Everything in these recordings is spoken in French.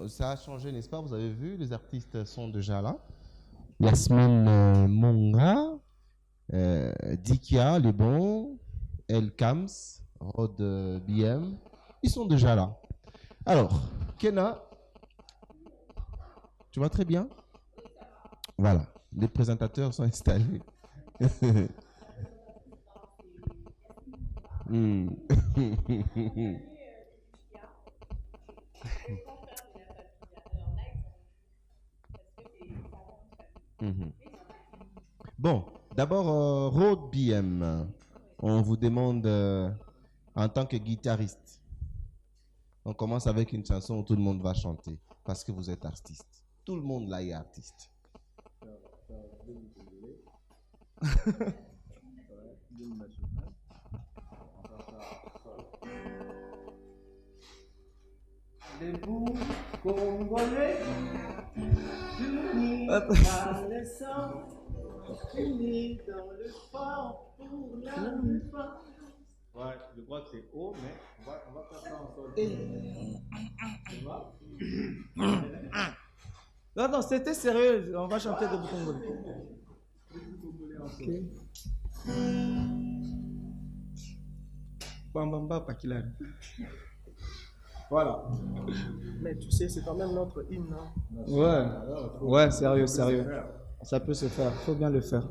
Ça a changé, n'est-ce pas? Vous avez vu, les artistes sont déjà là. Yasmine Monga, Dikia, les bons, El Kams, Rod BM, ils sont déjà là. Alors, Kena, tu vas très bien? Voilà, les présentateurs sont installés. Hmm. Mhm. Bon, d'abord, Rod BM, on vous demande en tant que guitariste. On commence avec une chanson où tout le monde va chanter parce que vous êtes artiste. Tout le monde là est artiste. Debout, Congolais, unis par le sang, unis dans le fort pour la défense. Ouais, je crois que c'est haut, mais on va faire ça ensemble. Tu vois? Non, non, c'était sérieux, on va chanter Debout Congolais. Ok. Bambamba, pas qu'il arrive. Voilà. Mais tu sais, c'est quand même notre hymne. Hein? Ouais, ouais, sérieux, sérieux. Ça peut se faire, faut bien le faire.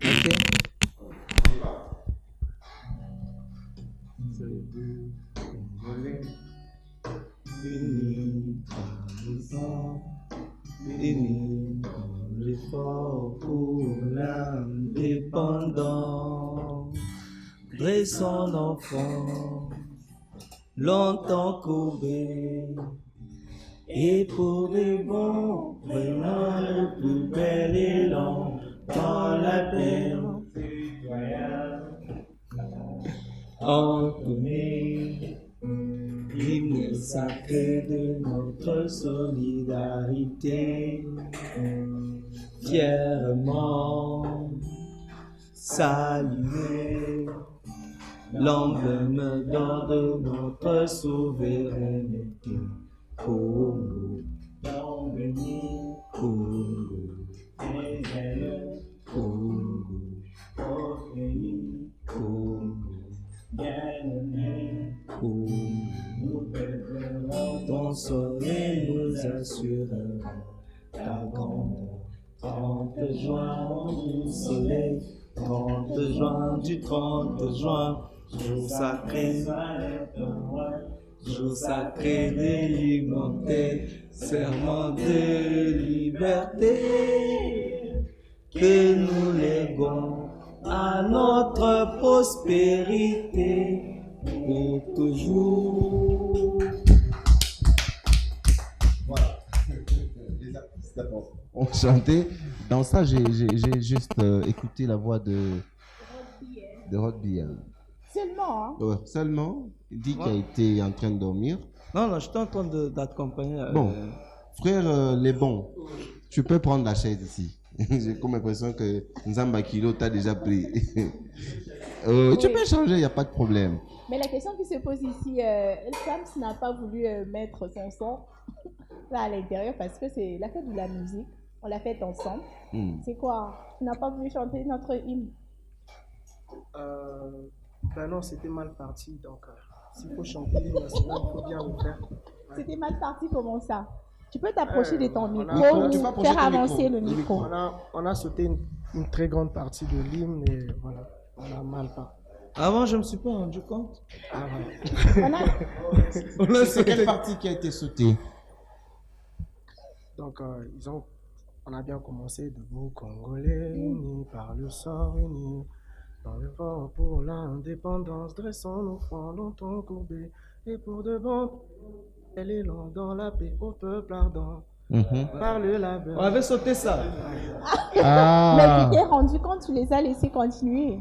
Ok. Unis par le sang, unis dans l'effort pour l'indépendance. Dressons l'enfant, longtemps courbé, et pour de bon, prenons le plus bel élan dans la paix. Entonner l'hymne sacré de notre solidarité, fièrement saluer l'emblème d'or de notre souveraineté. Congo, Congo, Congo, Congo, Congo, nous pèlerons ton soleil, nous assurerons ta grandeur. 30 juin du soleil, 30 juin du 30 juin, jour sacré, jour sacré des libertés, serment de liberté que nous léguons à notre prospérité pour toujours. Voilà. Les artistes ont chanté. Dans ça, j'ai juste écouté la voix de Rod BM. Seulement, hein? Ouais, seulement, il dit qu'il a été en train de dormir. Non, non, j'étais en train d'accompagner. Bon, frère les bons, tu peux prendre la chaise ici. J'ai comme l'impression que Nzamba Kilo t'a déjà pris. Oui. Tu peux changer, il n'y a pas de problème. Mais la question qui se pose ici, El Sams n'a pas voulu mettre son son là à l'intérieur parce que c'est la fête de la musique. On l'a faite ensemble. C'est quoi? Tu n'as pas voulu chanter notre hymne? Ben non, c'était mal parti, donc s'il faut chanter l'hymne national, il faut bien le faire. Ouais. C'était mal parti, comment ça? Tu peux t'approcher de ton micro tu ou peux faire avancer le micro. On a sauté une très grande partie de l'hymne et voilà, on a mal parti. Avant, je ne me suis pas rendu compte. Ah ouais. C'est quelle partie qui a été sautée? Donc, on a bien commencé debout, Congolais, unis par le sort, unis dans le fort pour l'indépendance, dressons nos fronts longtemps courbés, et pour de bon, elle est longue dans la paix au peuple ardent. Par le labeur. On avait sauté ça. Mais tu t'es rendu compte, tu les as laissés continuer.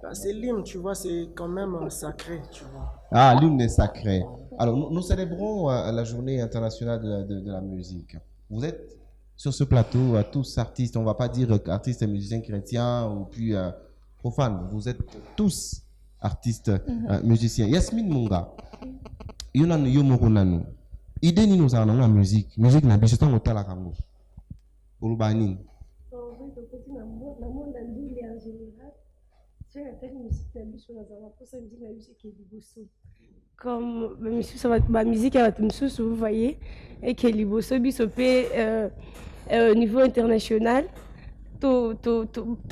Bah, c'est l'hymne, tu vois, c'est quand même sacré, tu vois. Ah, l'hymne est sacré. Alors, nous célébrons la journée internationale de la musique. Vous êtes sur ce plateau, tous artistes, on ne va pas dire artistes et musiciens chrétiens ou puis profanes. Vous êtes tous artistes, musiciens. Yasmine Monga, Yonan Yomorunanu, idée ni nous avons la musique na biso tant otala kango olubanini oui tokoti na monde en général tu as telle musique na biso na zala pour ça musique na biso qui est liboso comme ma musique à Batumsusu, vous voyez, et que liboso biso pe au niveau international to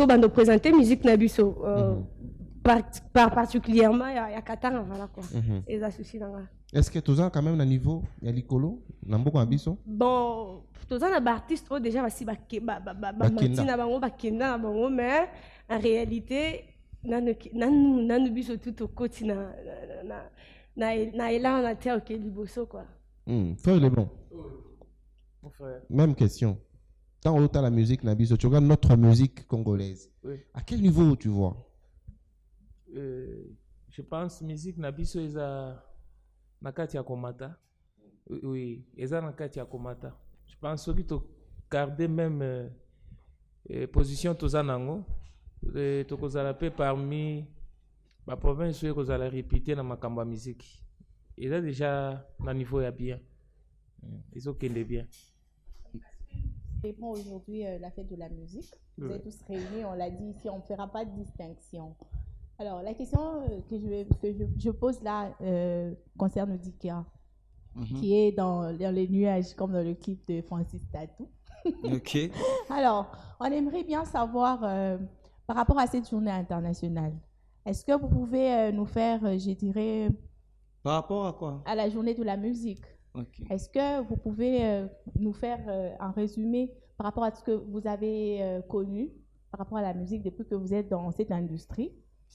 bando présenter musique na biso particulièrement il y a Katanga voilà quoi et ça souci là. Est-ce que tous quand même un niveau ya likolo na mboko biso bon tous na ba artiste déjà basi ba na bango ba kenda na bango mais en réalité nanu biso tout au côté na elan na terre que liboso quoi. Frère le bon. Mon frère. Même question. Tant on entend la musique Nabiso, tu regardes notre musique congolaise. Oui. À quel niveau tu vois? Je pense musique Nabiso est à Nakati ya Komata. Oui, est à Nakati ya Komata. Je pense que tu garder même position tozanango. Tu kozala pe parmi la province où vous allez répéter dans ma camba musique. Et là déjà, le niveau est bien. Ils ont qu'elle est bien. Et bon, aujourd'hui, la fête de la musique. Vous êtes tous réunis, on l'a dit ici, on ne fera pas de distinction. Alors, la question que je pose là concerne Dika, qui est dans les nuages, comme dans le clip de Francis Tatou. Ok. Alors, on aimerait bien savoir, par rapport à cette journée internationale, est-ce que vous pouvez nous faire, je dirais... Par rapport à quoi? À la journée de la musique. Okay. Est-ce que vous pouvez nous faire un résumé par rapport à ce que vous avez connu, par rapport à la musique depuis que vous êtes dans cette industrie,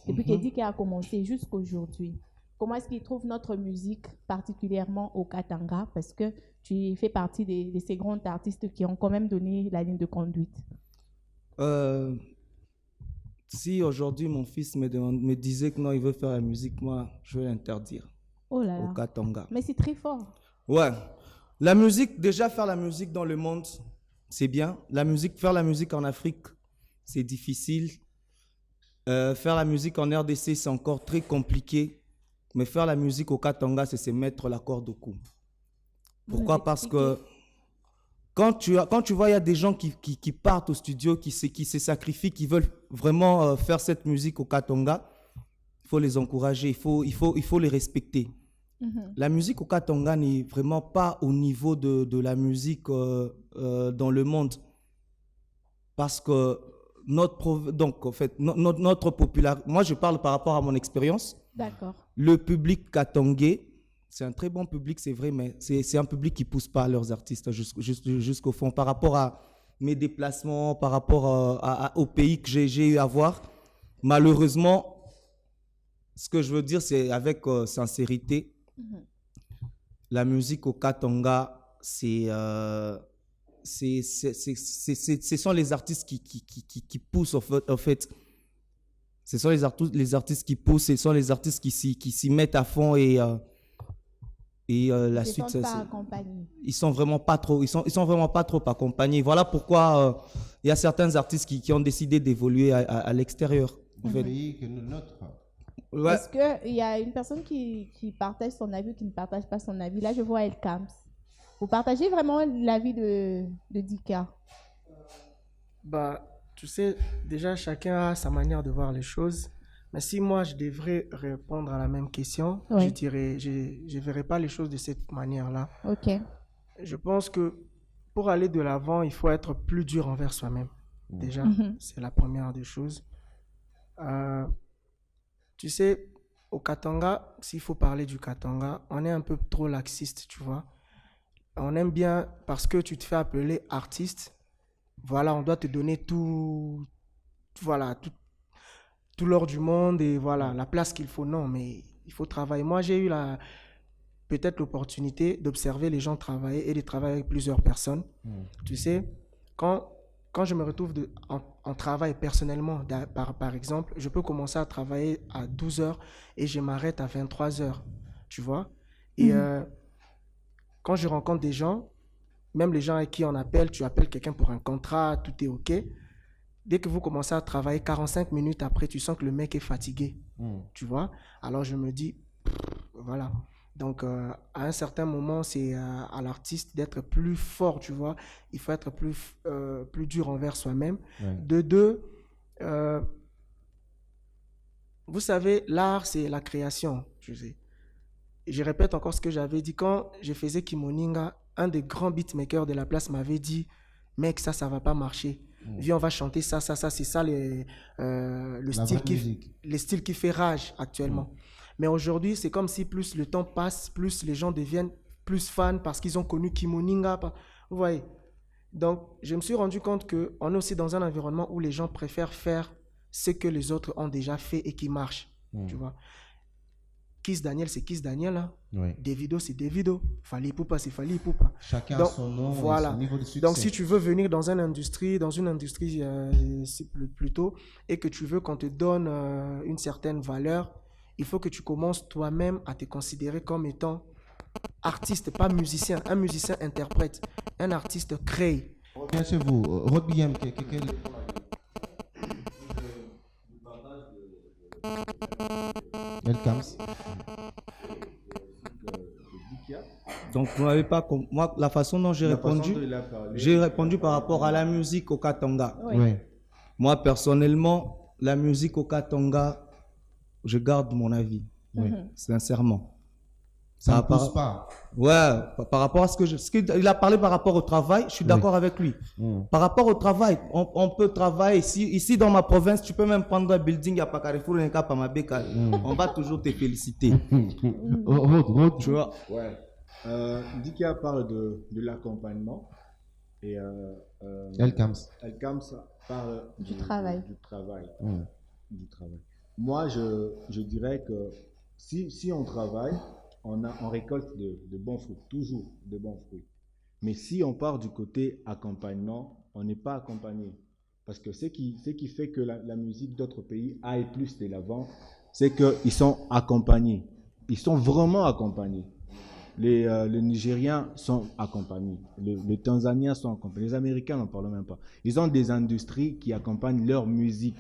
depuis qu'Edika a commencé jusqu'aujourd'hui? Comment est-ce qu'il trouve notre musique, particulièrement au Katanga? Parce que tu fais partie de ces grands artistes qui ont quand même donné la ligne de conduite. Si aujourd'hui mon fils me disait que non, il veut faire la musique, moi, je vais l'interdire. Oh là là. Au Katanga. Mais c'est très fort. Ouais. La musique, déjà faire la musique dans le monde, c'est bien. Faire la musique en Afrique, c'est difficile. Faire la musique en RDC, c'est encore très compliqué. Mais faire la musique au Katanga, c'est se mettre la corde au cou. Pourquoi? Parce que quand tu vois, il y a des gens qui partent au studio, qui se sacrifient, qui veulent vraiment faire cette musique au Katanga, il faut les encourager, il faut les respecter. La musique au Katanga n'est vraiment pas au niveau de la musique dans le monde. Parce que notre popularité, moi je parle par rapport à mon expérience. D'accord. Le public katangais, c'est un très bon public, c'est vrai, mais c'est un public qui ne pousse pas leurs artistes jusqu'au fond. Par rapport à mes déplacements, par rapport au pays que j'ai eu à voir, malheureusement, ce que je veux dire, c'est avec sincérité, la musique au Katanga, ce sont les artistes qui poussent, en fait. Ce sont les artistes qui poussent, ce sont les artistes qui s'y mettent à fond et la suite, ils sont vraiment pas trop accompagnés. Voilà pourquoi il y a certains artistes qui ont décidé d'évoluer à l'extérieur. Pays que notre. Ouais. Est-ce qu'il y a une personne qui partage son avis ou qui ne partage pas son avis? Là, je vois El Camps. Vous partagez vraiment l'avis de Dika? Bah, tu sais, déjà, chacun a sa manière de voir les choses. Mais si moi, je devrais répondre à la même question, oui, je ne verrais pas les choses de cette manière-là. Ok. Je pense que pour aller de l'avant, il faut être plus dur envers soi-même. Déjà, c'est la première des choses. Tu sais, au Katanga, s'il faut parler du Katanga, on est un peu trop laxiste, tu vois. On aime bien, parce que tu te fais appeler artiste, voilà, on doit te donner tout l'or du monde et voilà, la place qu'il faut. Non, mais il faut travailler. Moi, j'ai eu peut-être l'opportunité d'observer les gens travailler et de travailler avec plusieurs personnes. Tu sais, quand je me retrouve en travail personnellement, par exemple, je peux commencer à travailler à 12 heures et je m'arrête à 23 heures, tu vois. Et quand je rencontre des gens, même les gens avec qui on appelle, tu appelles quelqu'un pour un contrat, tout est OK. Dès que vous commencez à travailler, 45 minutes après, tu sens que le mec est fatigué, tu vois. Alors je me dis, voilà. Donc, à un certain moment, c'est à l'artiste d'être plus fort, tu vois. Il faut être plus dur envers soi-même. Ouais. De deux, vous savez, l'art, c'est la création, tu sais. Et je répète encore ce que j'avais dit. Quand je faisais Kimoninga, un des grands beatmakers de la place m'avait dit, mec, ça va pas marcher. Viens, on va chanter ça. C'est ça le style qui fait rage actuellement. Mais aujourd'hui, c'est comme si plus le temps passe, plus les gens deviennent plus fans parce qu'ils ont connu Kimoninga. Vous voyez? Donc, je me suis rendu compte qu'on est aussi dans un environnement où les gens préfèrent faire ce que les autres ont déjà fait et qui marche. Tu vois? Kiss Daniel, c'est Kiss Daniel. Hein? Oui. Davido, c'est Davido. Fally Ipupa, c'est Fally Ipupa. Chacun a son nom voilà. et son niveau de succès. Donc, si tu veux venir dans une industrie plutôt, et que tu veux qu'on te donne une certaine valeur, il faut que tu commences toi-même à te considérer comme étant artiste, pas musicien. Un musicien interprète. Un artiste crée. Bien chez vous, Rod BM, Donc, vous n'avez pas. Moi, la façon dont j'ai répondu par rapport à la musique au Katanga. Oui. Moi, personnellement, la musique au Katanga, je garde mon avis. Oui. Sincèrement. Ça ne pousse pas. Ouais, par rapport à ce qu'il a parlé par rapport au travail, je suis d'accord avec lui. Par rapport au travail, on peut travailler. Ici, dans ma province, tu peux même prendre un building à Pacarrefour, un cap à Mabeka. On va toujours te féliciter. Tu vois. Ouais. Dikia parle de l'accompagnement. Et Elkams parle du travail. Du travail. Moi, je dirais que si on travaille, on récolte de bons fruits, toujours de bons fruits. Mais si on part du côté accompagnement, on n'est pas accompagné. Parce que ce qui fait que la musique d'autres pays aille plus de l'avant, c'est qu'ils sont accompagnés. Ils sont vraiment accompagnés. Les Nigériens sont accompagnés. Les Tanzaniens sont accompagnés. Les Américains n'en parlent même pas. Ils ont des industries qui accompagnent leur musique.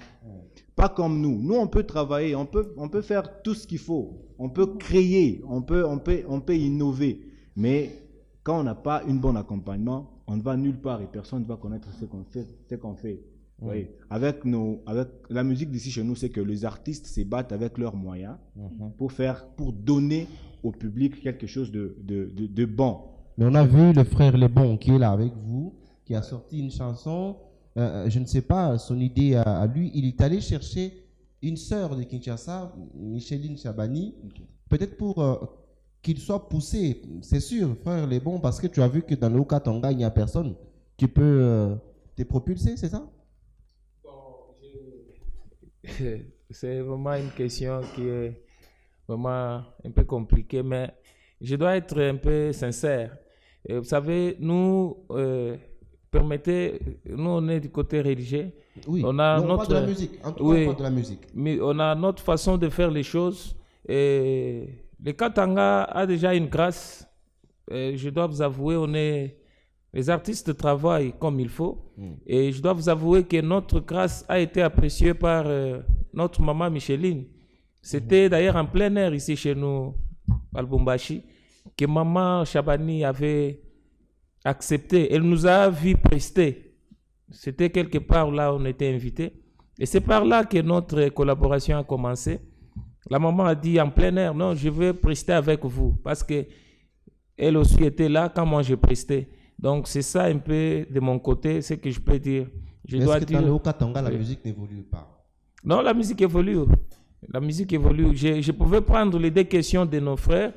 Pas comme nous. Nous, on peut travailler, on peut faire tout ce qu'il faut. On peut créer, on peut innover. Mais quand on n'a pas un bon accompagnement, on ne va nulle part et personne ne va connaître ce qu'on fait. Oui. Avec la musique d'ici chez nous, c'est que les artistes se battent avec leurs moyens pour donner au public quelque chose de bon. Mais on a vu le frère Lebon qui est là avec vous, qui a sorti une chanson. Je ne sais pas, son idée à lui, il est allé chercher une sœur de Kinshasa, Micheline Chabani, peut-être pour qu'il soit poussé. C'est sûr, frère Lebon, parce que tu as vu que dans le Katanga, il n'y a personne qui peut te propulser, c'est ça? C'est vraiment une question qui est vraiment un peu compliquée, mais je dois être un peu sincère. Et vous savez, nous, nous on est du côté religieux. Oui, on a notre... pas de la musique, en tout cas pas de la musique. Mais on a notre façon de faire les choses. Et le Katanga a déjà une grâce. Et je dois vous avouer, les artistes travaillent comme il faut. Et je dois vous avouer que notre grâce a été appréciée par notre maman Micheline. C'était d'ailleurs en plein air ici chez nous, à Lubumbashi, que maman Chabani avait accepté. Elle nous a vu prester. C'était quelque part là où on était invités. Et c'est par là que notre collaboration a commencé. La maman a dit en plein air, non, je veux prester avec vous. Parce qu'elle aussi était là quand moi je prestais. Donc c'est ça un peu de mon côté, ce que je peux dire. Est-ce que dans le Haut-Katanga, la musique n'évolue pas? Non, la musique évolue. La musique évolue. Je pouvais prendre les deux questions de nos frères.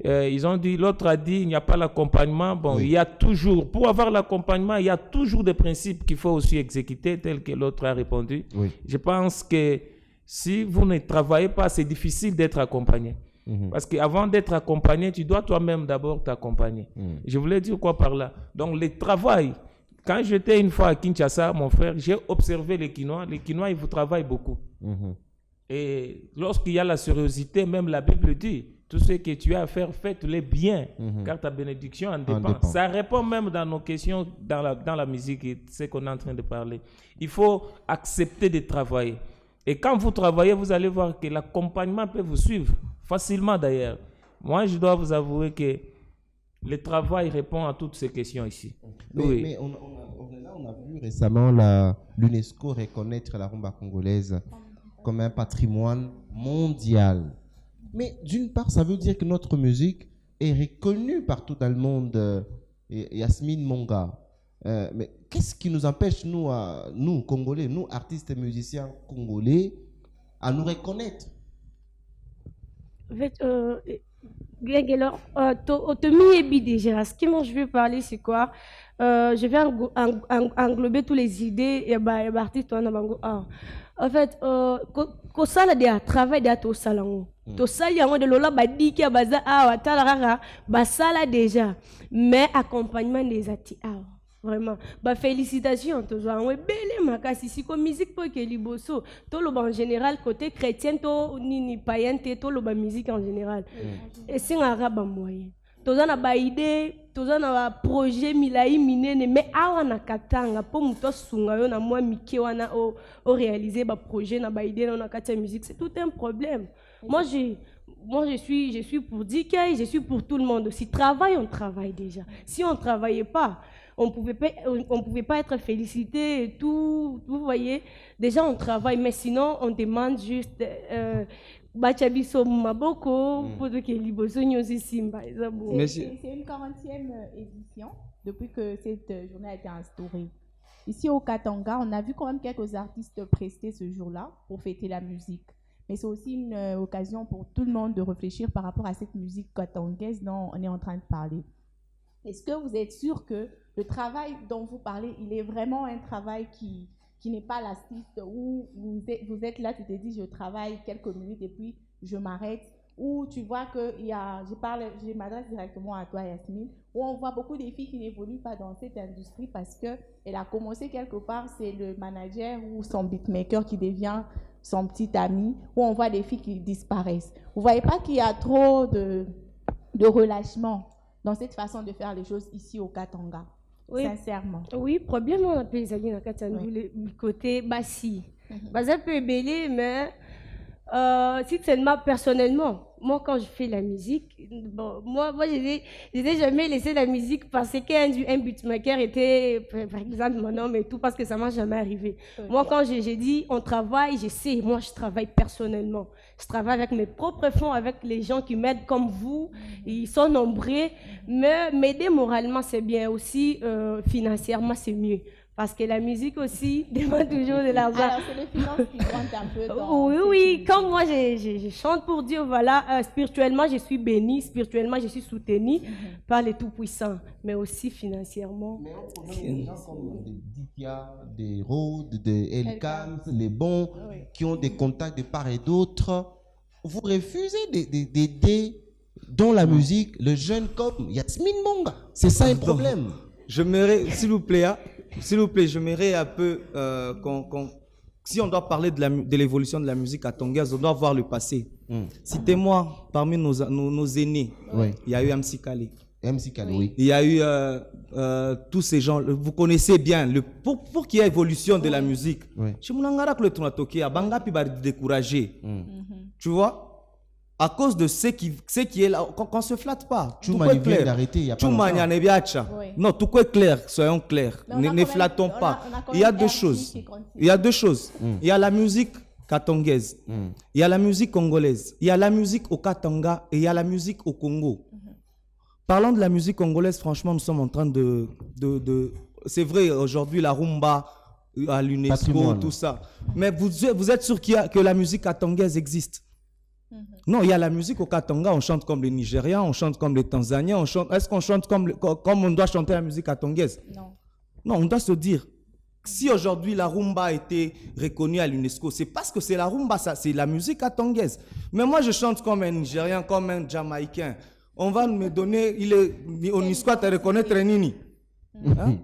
Ils ont dit, l'autre a dit, il n'y a pas l'accompagnement. Bon, il y a toujours, pour avoir l'accompagnement, il y a toujours des principes qu'il faut aussi exécuter, tels que l'autre a répondu. Je pense que si vous ne travaillez pas, c'est difficile d'être accompagné. Parce qu'avant d'être accompagné, tu dois toi-même d'abord t'accompagner. Je voulais dire quoi par là? Donc, le travail. Quand j'étais une fois à Kinshasa, mon frère, j'ai observé les Kinois. Les Kinois, ils vous travaillent beaucoup. Et lorsqu'il y a la sérieuxité, même la Bible dit, tout ce que tu as à faire, faites-le bien, car ta bénédiction en dépend. Ça répond même dans nos questions, dans la musique, et ce qu'on est en train de parler. Il faut accepter de travailler. Et quand vous travaillez, vous allez voir que l'accompagnement peut vous suivre, facilement d'ailleurs. Moi, je dois vous avouer que le travail répond à toutes ces questions ici. Oui. Mais on a vu récemment l'UNESCO reconnaître la rumba congolaise comme un patrimoine mondial. Mais d'une part, ça veut dire que notre musique est reconnue partout dans le monde. Yasmine Monga. Mais qu'est-ce qui nous empêche, nous Congolais, nous artistes et musiciens congolais, à nous reconnaître? En fait, déjà, ce que moi je veux parler, c'est quoi? Je vais englober toutes les idées et artistes. En fait, quand ça a des travail de salon, to sali yango de lola badiki baza awa talarara basala déjà, mais accompagnement des ati awa. Vraiment, félicitations, toujours. On est belle, makasi. Si comme musique pour que liboso, tout le en général côté chrétien, tout ni païen, tout le musique en général. Et c'est un arabe moyen. Tous on a ba idée, tous on a ba projet milai minene, mais awa na katanga pour muto sunga yo na moi miki wana o réaliser ba projet na ba idée na katia musique, c'est tout un problème. Moi je suis pour DK, je suis pour tout le monde. Si on travaille déjà. Si on travaillait pas, on pouvait pas être félicité et tout, vous voyez. Déjà on travaille, mais sinon on demande juste Bachabiso Maboko pour que Liboso Nyosi Simba. C'est une 40e édition depuis que cette journée a été instaurée. Ici au Katanga, on a vu quand même quelques artistes prester ce jour-là pour fêter la musique. Mais c'est aussi une occasion pour tout le monde de réfléchir par rapport à cette musique katangaise dont on est en train de parler. Est-ce que vous êtes sûr que le travail dont vous parlez, il est vraiment un travail qui n'est pas lassiste, où vous êtes là, tu te dis je travaille quelques minutes et puis je m'arrête, ou tu vois que je m'adresse directement à toi Yasmine, où on voit beaucoup de filles qui n'évoluent pas dans cette industrie parce qu'elle a commencé quelque part, c'est le manager ou son beatmaker qui devient son petit ami, où on voit des filles qui disparaissent. Vous ne voyez pas qu'il y a trop de relâchement dans cette façon de faire les choses ici au Katanga? Oui. Sincèrement. Oui, problème on a les amis dans Katanga, le côté bassi. Ça peut ébeler, mais si c'est moi personnellement, moi quand je fais la musique, bon, moi je n'ai jamais laissé la musique parce qu'un beatmaker était, par exemple, mon homme et tout, parce que ça ne m'a jamais arrivé. Okay. Moi quand j'ai dit on travaille, je sais, moi je travaille personnellement. Je travaille avec mes propres fonds, avec les gens qui m'aident comme vous. Ils sont nombreux, mais m'aider moralement c'est bien aussi, financièrement c'est mieux. Parce que la musique aussi demande toujours de l'argent. Alors, c'est les finances qui comptent un peu dans Oui, comme moi, je chante pour Dieu, voilà, spirituellement, je suis bénie, spirituellement, je suis soutenue par les Tout-Puissants, mais aussi financièrement. Mais on connaît des gens comme des Dikia, des Rhodes, des Elkam, les bons, qui ont des contacts de part et d'autre. Vous refusez d'aider dans la musique le jeune comme Yasmine Monga. C'est ça un problème. Je m'aimerais, s'il vous plaît, j'aimerais un peu si on doit parler de l'évolution de la musique katongaise, on doit voir le passé. Citez-moi parmi nos aînés. Oui. Il y a eu MC Kale. MC Kale, oui. Il y a eu tous ces gens, vous connaissez bien, pour qu'il y ait évolution de la musique. Chez Moulangara, que le Tonatoki, à Bangapi va décourager. Tu vois? À cause de ce qui est là, qu'on ne se flatte pas. Tout est clair. Non, tout est clair, soyons clairs. Ne flattons pas. Il y a deux choses. Il y a deux choses. Il y a la musique katongaise. Il y a la musique congolaise. Il y a la musique au Katanga et il y a la musique au Congo. Parlant de la musique congolaise, franchement, nous sommes en train de c'est vrai, aujourd'hui, la rumba à l'UNESCO, tout ça. Mais vous êtes sûr que la musique katongaise existe? Non, il y a la musique au Katanga, on chante comme les Nigérians, on chante comme les Tanzaniens, est-ce qu'on chante comme on doit chanter la musique katongaise? Non. Non, on doit se dire, si aujourd'hui la rumba a été reconnue à l'UNESCO, c'est parce que c'est la rumba, c'est la musique katongaise. Mais moi je chante comme un Nigérien, comme un Jamaïcain. On va me donner, on y squatte à reconnaître Nini.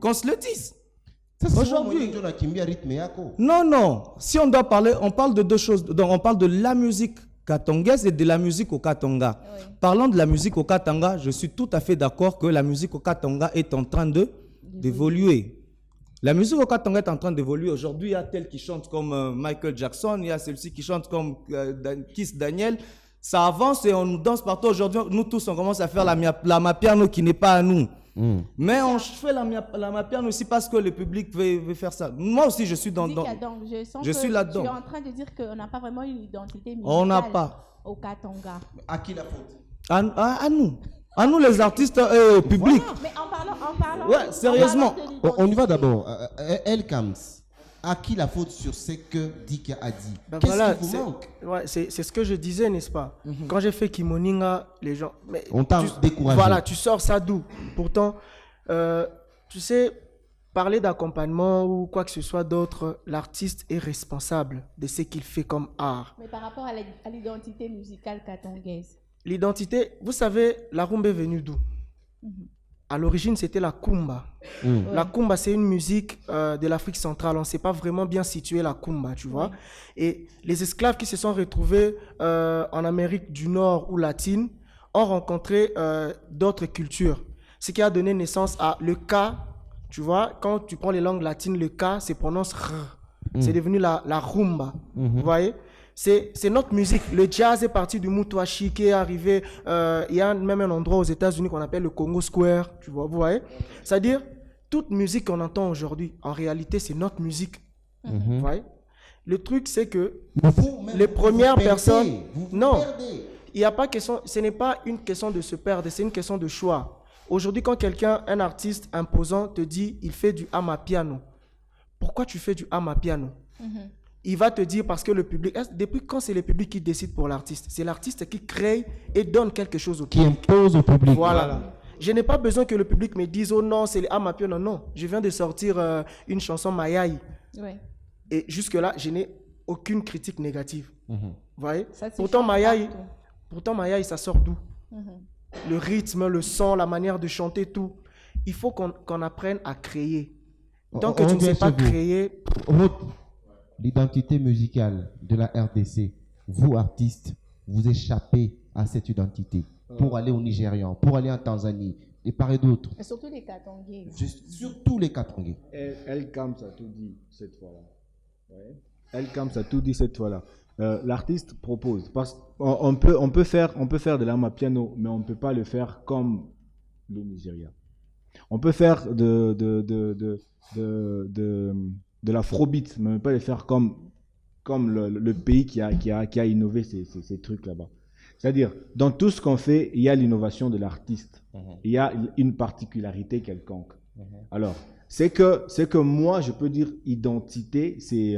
Qu'on se le dise. Aujourd'hui. Non. Si on doit parler, on parle de deux choses. Donc on parle de la musique katongaise et de la musique au Katanga. Oui. Parlant de la musique au Katanga, je suis tout à fait d'accord que la musique au Katanga est en train d'évoluer. La musique au Katanga est en train d'évoluer. Aujourd'hui, il y a tel qui chante comme Michael Jackson, il y a celui-ci qui chante comme Kiss Daniel. Ça avance et on nous danse partout. Aujourd'hui, nous tous, on commence à faire la mapiano qui n'est pas à nous. Mais on fait la mapiano aussi parce que le public veut faire ça. Moi aussi, je suis dans... Donc, je suis là-dedans. Tu es en train de dire qu'on n'a pas vraiment une identité musicale. On n'a pas. Au Katanga. À qui la faute? À nous. À nous, les artistes publics. Voilà. Mais en parlant... Ouais, sérieusement. On y va d'abord. El Kams, à qui la faute sur ce que Dika a dit? Ben Qu'est-ce voilà, qui vous manque? ouais, c'est ce que je disais, n'est-ce pas? Quand j'ai fait Kimoninga, les gens... Mais On t'a découragé. Voilà, tu sors ça d'où? Pourtant, tu sais, parler d'accompagnement ou quoi que ce soit d'autre, l'artiste est responsable de ce qu'il fait comme art. Mais par rapport à l'identité musicale katangaise. L'identité, vous savez, la rumba est venue d'où? À l'origine, c'était la kumba. La kumba, c'est une musique de l'Afrique centrale. On ne sait pas vraiment bien situer la kumba, tu vois. Et les esclaves qui se sont retrouvés en Amérique du Nord ou latine ont rencontré d'autres cultures. Ce qui a donné naissance à le ka, tu vois. Quand tu prends les langues latines, le ka se prononce r. C'est devenu la rumba, vous voyez. C'est notre musique. Le jazz est parti du Mutuashi qui est arrivé. Il y a même un endroit aux États-Unis qu'on appelle le Congo Square. Tu vois, vous voyez? C'est-à-dire, toute musique qu'on entend aujourd'hui, en réalité, c'est notre musique. Vous voyez? Le truc, c'est que les premières personnes... Non, il n'y a pas question... Ce n'est pas une question de se perdre, c'est une question de choix. Aujourd'hui, quand quelqu'un, un artiste imposant, te dit il fait du amapiano, pourquoi tu fais du amapiano? Il va te dire parce que le public... Depuis quand c'est le public qui décide pour l'artiste? C'est l'artiste qui crée et donne quelque chose au public. Qui impose au public. Voilà. Je n'ai pas besoin que le public me dise « Oh non, c'est le amapiano ». Non, je viens de sortir une chanson Mayaï. Ouais. Et jusque-là, je n'ai aucune critique négative. Vous voyez? Pourtant, Mayaï, ça sort d'où? Le rythme, le son, la manière de chanter, tout. Il faut qu'on apprenne à créer. Tant que tu ne sais pas créer... L'identité musicale de la RDC, vous artistes, vous échappez à cette identité pour aller au Nigérian, pour aller en Tanzanie et par et d'autres. Et surtout les Katangais. Surtout les Katangais. El Kams a tout dit cette fois-là. Ouais. El Kams a tout dit cette fois-là. L'artiste propose. Parce on peut faire de l'amapiano, mais on ne peut pas le faire comme le Nigeria. On peut faire de l'afrobeat, mais on ne peut pas le faire comme le pays qui a innové ces trucs là-bas. C'est-à-dire, dans tout ce qu'on fait, il y a l'innovation de l'artiste. Il y a une particularité quelconque. Alors, c'est que moi, je peux dire identité, c'est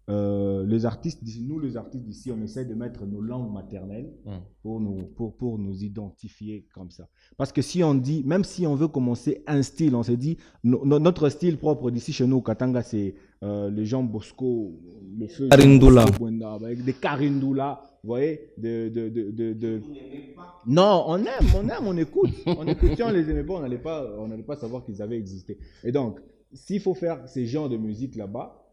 les artistes d'ici, nous les artistes d'ici, on essaie de mettre nos langues maternelles pour nous identifier comme ça. Parce que si on dit, même si on veut commencer un style, on se dit, notre style propre d'ici chez nous, au Katanga, c'est les Jean Bosco, le feu. Karindula. Avec des Karindula, vous voyez, Non, on aime, on écoute. On écoute, si on les aimait pas, on n'allait pas savoir qu'ils avaient existé. Et donc, s'il faut faire ces genres de musique là-bas,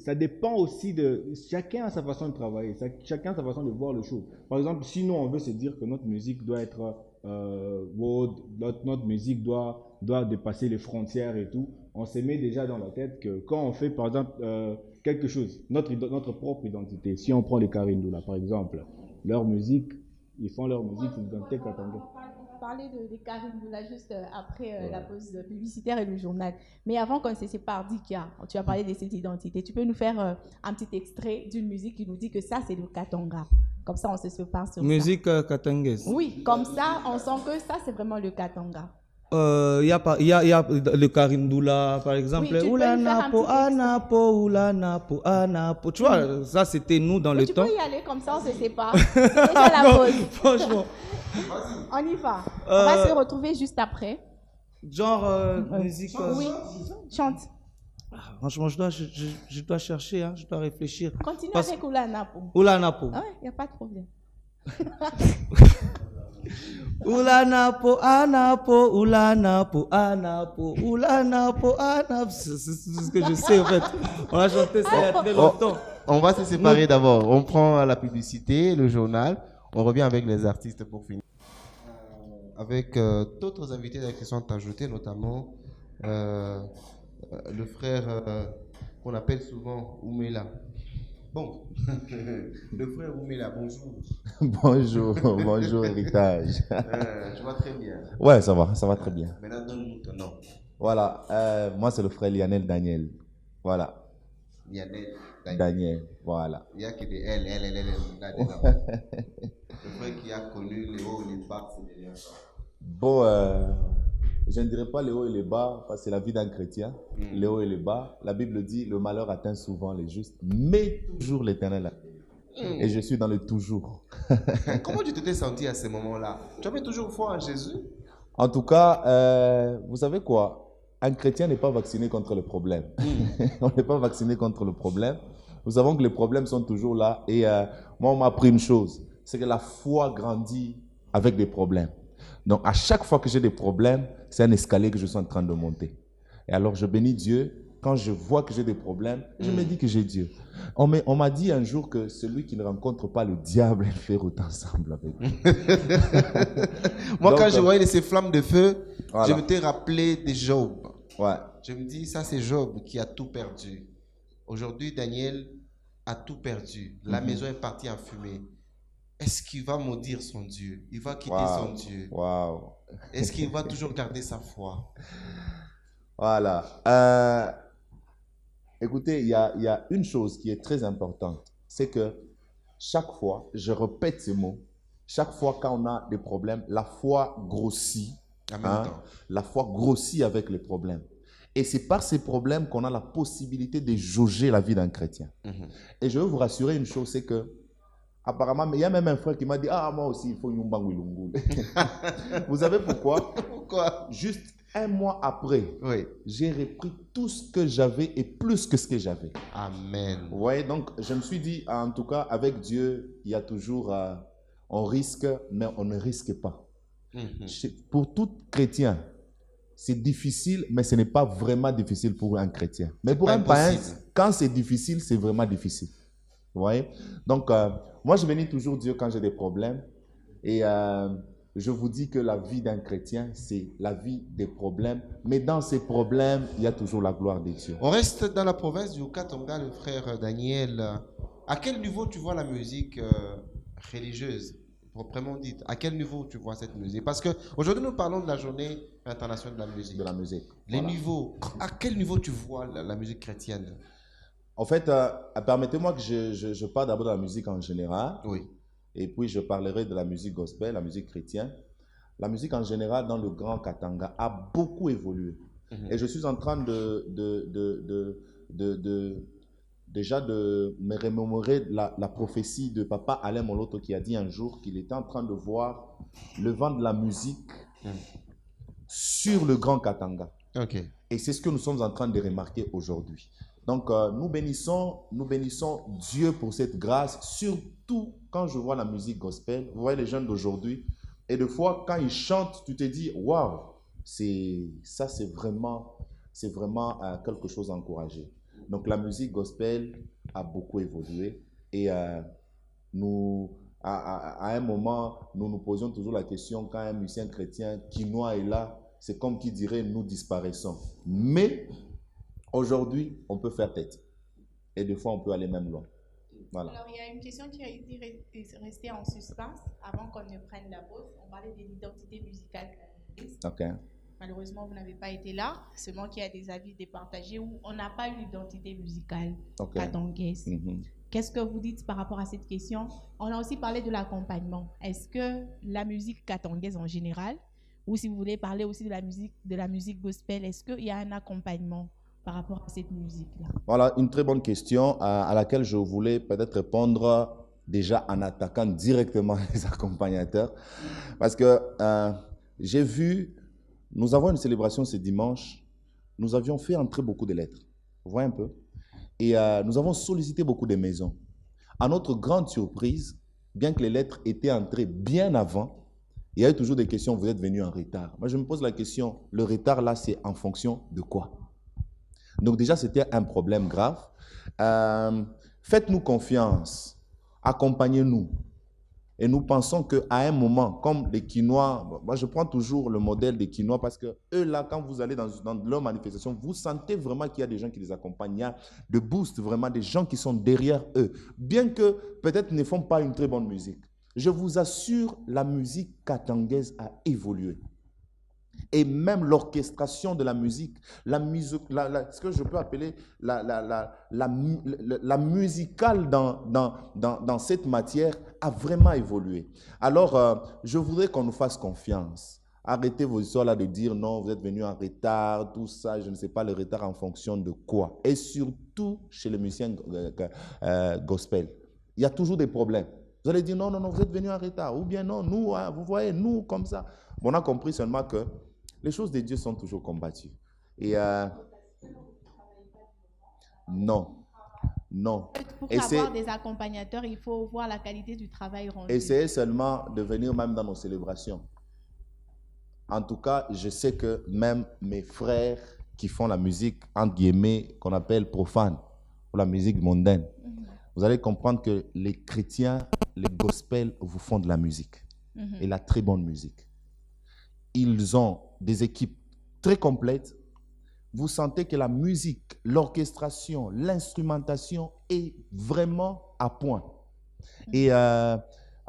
ça dépend aussi de... Chacun a sa façon de travailler, chacun a sa façon de voir les choses. Par exemple, si nous, on veut se dire que notre musique doit être world, notre musique doit dépasser les frontières et tout, on se met déjà dans la tête que quand on fait, par exemple, quelque chose, notre propre identité, si on prend les Karindula, par exemple, leur musique, ils font leur musique, c'est l'identité katangaise. Parler de Karindula juste après la pause publicitaire et le journal. Mais avant qu'on se sépare, Dika, tu as parlé de cette identité. Tu peux nous faire un petit extrait d'une musique qui nous dit que ça, c'est le Katanga. Comme ça, on se sépare sur musique katangaise. Oui, comme ça, on sent que ça, c'est vraiment le Katanga. Il y a le Karindula, par exemple. Oui, Oulanapo, anapo, oulanapo, anapo. Tu vois, ça, c'était nous dans le temps. Tu peux y aller comme ça, on se sépare. C'est déjà la pause. Franchement. On y va. On va se retrouver juste après. Genre, musique... Oui, chante. Franchement, je dois chercher, hein, je dois réfléchir. Continue avec Oulanapo. Oulanapo. Ah ouais, il n'y a pas de problème. Oulanapo, anapo, oulanapo, anapo, oulanapo, anapo. C'est ce que je sais en fait. On a chanté ça il y a très longtemps. On va se séparer d'abord. On prend la publicité, le journal. On revient avec les artistes pour finir. Avec d'autres invités qui sont ajoutés, notamment le frère qu'on appelle souvent Oumela. Bon, le frère Oumela, bonjour. Bonjour, bonjour Héritage. Je vois très bien. Ouais, ça va très bien. Maintenant, donne-nous ton nom. Voilà, moi c'est le frère Lionel Daniel. Voilà, Lionel Daniel, voilà. Il n'y a que des L, là-dedans. Le frère qui a connu les hauts et les bas, c'est derrière ça. Bon, je ne dirais pas les hauts et les bas, parce que c'est la vie d'un chrétien. Les hauts et les bas, la Bible dit, le malheur atteint souvent les justes, mais toujours l'Éternel. Et je suis dans le toujours. Comment tu t'étais senti à ce moment-là? Tu avais toujours foi en Jésus? En tout cas, vous savez quoi? Un chrétien n'est pas vacciné contre le problème. On n'est pas vacciné contre le problème. Nous savons que les problèmes sont toujours là. Et moi, on m'a appris une chose, c'est que la foi grandit avec des problèmes. Donc, à chaque fois que j'ai des problèmes, c'est un escalier que je suis en train de monter. Et alors, je bénis Dieu. Quand je vois que j'ai des problèmes, je me dis que j'ai Dieu. On m'a dit un jour que celui qui ne rencontre pas le diable, il fait route ensemble avec lui. Moi, quand je voyais ces flammes de feu, voilà. Je m'étais rappelé de Job. Ouais. Je me dis, ça c'est Job qui a tout perdu. Aujourd'hui, Daniel a tout perdu. La maison est partie en fumée. Est-ce qu'il va maudire son Dieu? Il va quitter son Dieu? Wow. Est-ce qu'il va toujours garder sa foi? Voilà. Écoutez, il y a une chose qui est très importante. C'est que chaque fois, je répète ces mots, chaque fois quand on a des problèmes, la foi grossit. La foi grossit avec les problèmes. Et c'est par ces problèmes qu'on a la possibilité de jauger la vie d'un chrétien. Et je veux vous rassurer une chose, c'est que apparemment, il y a même un frère qui m'a dit, ah, moi aussi, il faut Nyumba Wilungu. Vous savez pourquoi? Pourquoi? Juste un mois après, j'ai repris tout ce que j'avais et plus que ce que j'avais. Amen. Ouais, donc je me suis dit, en tout cas, avec Dieu, il y a toujours, on risque, mais on ne risque pas. Pour tout chrétien, c'est difficile, mais ce n'est pas vraiment difficile pour un chrétien. Mais pour un païen, quand c'est difficile, c'est vraiment difficile. Vous voyez? Donc, moi, je bénis toujours Dieu quand j'ai des problèmes. Et je vous dis que la vie d'un chrétien, c'est la vie des problèmes. Mais dans ces problèmes, il y a toujours la gloire de Dieu. On reste dans la province du Haut-Katanga, le frère Daniel. À quel niveau tu vois la musique religieuse, proprement dite? À quel niveau tu vois cette musique? Parce qu'aujourd'hui, nous parlons de la journée internationale de la musique. De la musique. Les niveaux. À quel niveau tu vois la musique chrétienne? En fait, permettez-moi que je parle d'abord de la musique en général. Oui. Et puis, je parlerai de la musique gospel, la musique chrétienne. La musique en général, dans le Grand Katanga, a beaucoup évolué. Et je suis en train déjà de me remémorer la prophétie de Papa Alain Moloto qui a dit un jour qu'il était en train de voir le vent de la musique sur le Grand Katanga. Et c'est ce que nous sommes en train de remarquer aujourd'hui. Donc, nous bénissons Dieu pour cette grâce, surtout quand je vois la musique gospel. Vous voyez les jeunes d'aujourd'hui, et des fois, quand ils chantent, tu te dis, waouh, ça c'est vraiment quelque chose à encourager. Donc, la musique gospel a beaucoup évolué, et nous, à un moment, nous nous posions toujours la question, quand un musicien chrétien quinois est là, c'est comme qui dirait, nous disparaissons. Mais aujourd'hui, on peut faire tête. Et des fois, on peut aller même loin. Voilà. Alors, il y a une question qui a été restée en suspens avant qu'on ne prenne la pause. On parlait de l'identité musicale congolaise. Ok. Malheureusement, vous n'avez pas été là. Seulement qu'il y a des avis départagés où on n'a pas eu l'identité musicale katangaise. Qu'est-ce que vous dites par rapport à cette question? On a aussi parlé de l'accompagnement. Est-ce que la musique katangaise en général, ou si vous voulez parler aussi de la musique gospel, est-ce qu'il y a un accompagnement par rapport à cette musique-là? Voilà, une très bonne question à laquelle je voulais peut-être répondre déjà en attaquant directement les accompagnateurs. Parce que j'ai vu, nous avons une célébration ce dimanche, nous avions fait entrer beaucoup de lettres. Vous voyez un peu? Et nous avons sollicité beaucoup de maisons. À notre grande surprise, bien que les lettres étaient entrées bien avant, il y a eu toujours des questions, vous êtes venus en retard. Moi, je me pose la question, le retard là, c'est en fonction de quoi? Donc déjà, c'était un problème grave. Faites-nous confiance, accompagnez-nous. Et nous pensons qu'à un moment, comme les Quinois, moi je prends toujours le modèle des Quinois parce que eux là, quand vous allez dans leur manifestation, vous sentez vraiment qu'il y a des gens qui les accompagnent, il y a de boost, vraiment des gens qui sont derrière eux. Bien que peut-être ils ne font pas une très bonne musique. Je vous assure, la musique katangaise a évolué. Et même l'orchestration de la musique, ce que je peux appeler la musicale dans cette matière a vraiment évolué. Alors, je voudrais qu'on nous fasse confiance. Arrêtez vos histoires là de dire non, vous êtes venu en retard, tout ça, je ne sais pas le retard en fonction de quoi. Et surtout chez les musiciens gospel, il y a toujours des problèmes. Vous allez dire non, non, non, vous êtes venu en retard. Ou bien non, nous, hein, vous voyez, nous, comme ça. On a compris seulement que les choses de Dieu sont toujours combattues. Et non, non. Pour avoir des accompagnateurs, il faut voir la qualité du travail rendu. Essayez seulement de venir même dans nos célébrations. En tout cas, je sais que même mes frères qui font la musique, entre guillemets, qu'on appelle profane, ou la musique mondaine, vous allez comprendre que les chrétiens, les gospels vous font de la musique. Et la très bonne musique. Ils ont des équipes très complètes. Vous sentez que la musique, l'orchestration, l'instrumentation est vraiment à point. Et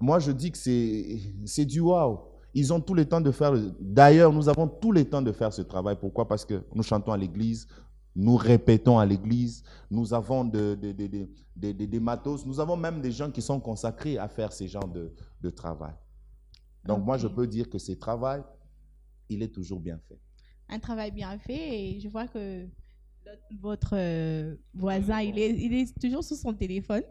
moi, je dis que c'est du wow. Ils ont tout le temps de faire. D'ailleurs, nous avons tout le temps de faire ce travail. Pourquoi? Parce que nous chantons à l'église, nous répétons à l'église, nous avons des matos, nous avons même des gens qui sont consacrés à faire ce genre de travail. Donc, moi, je peux dire que ce travail, il est toujours bien fait. Un travail bien fait, et je vois que votre voisin, il est toujours sur son téléphone.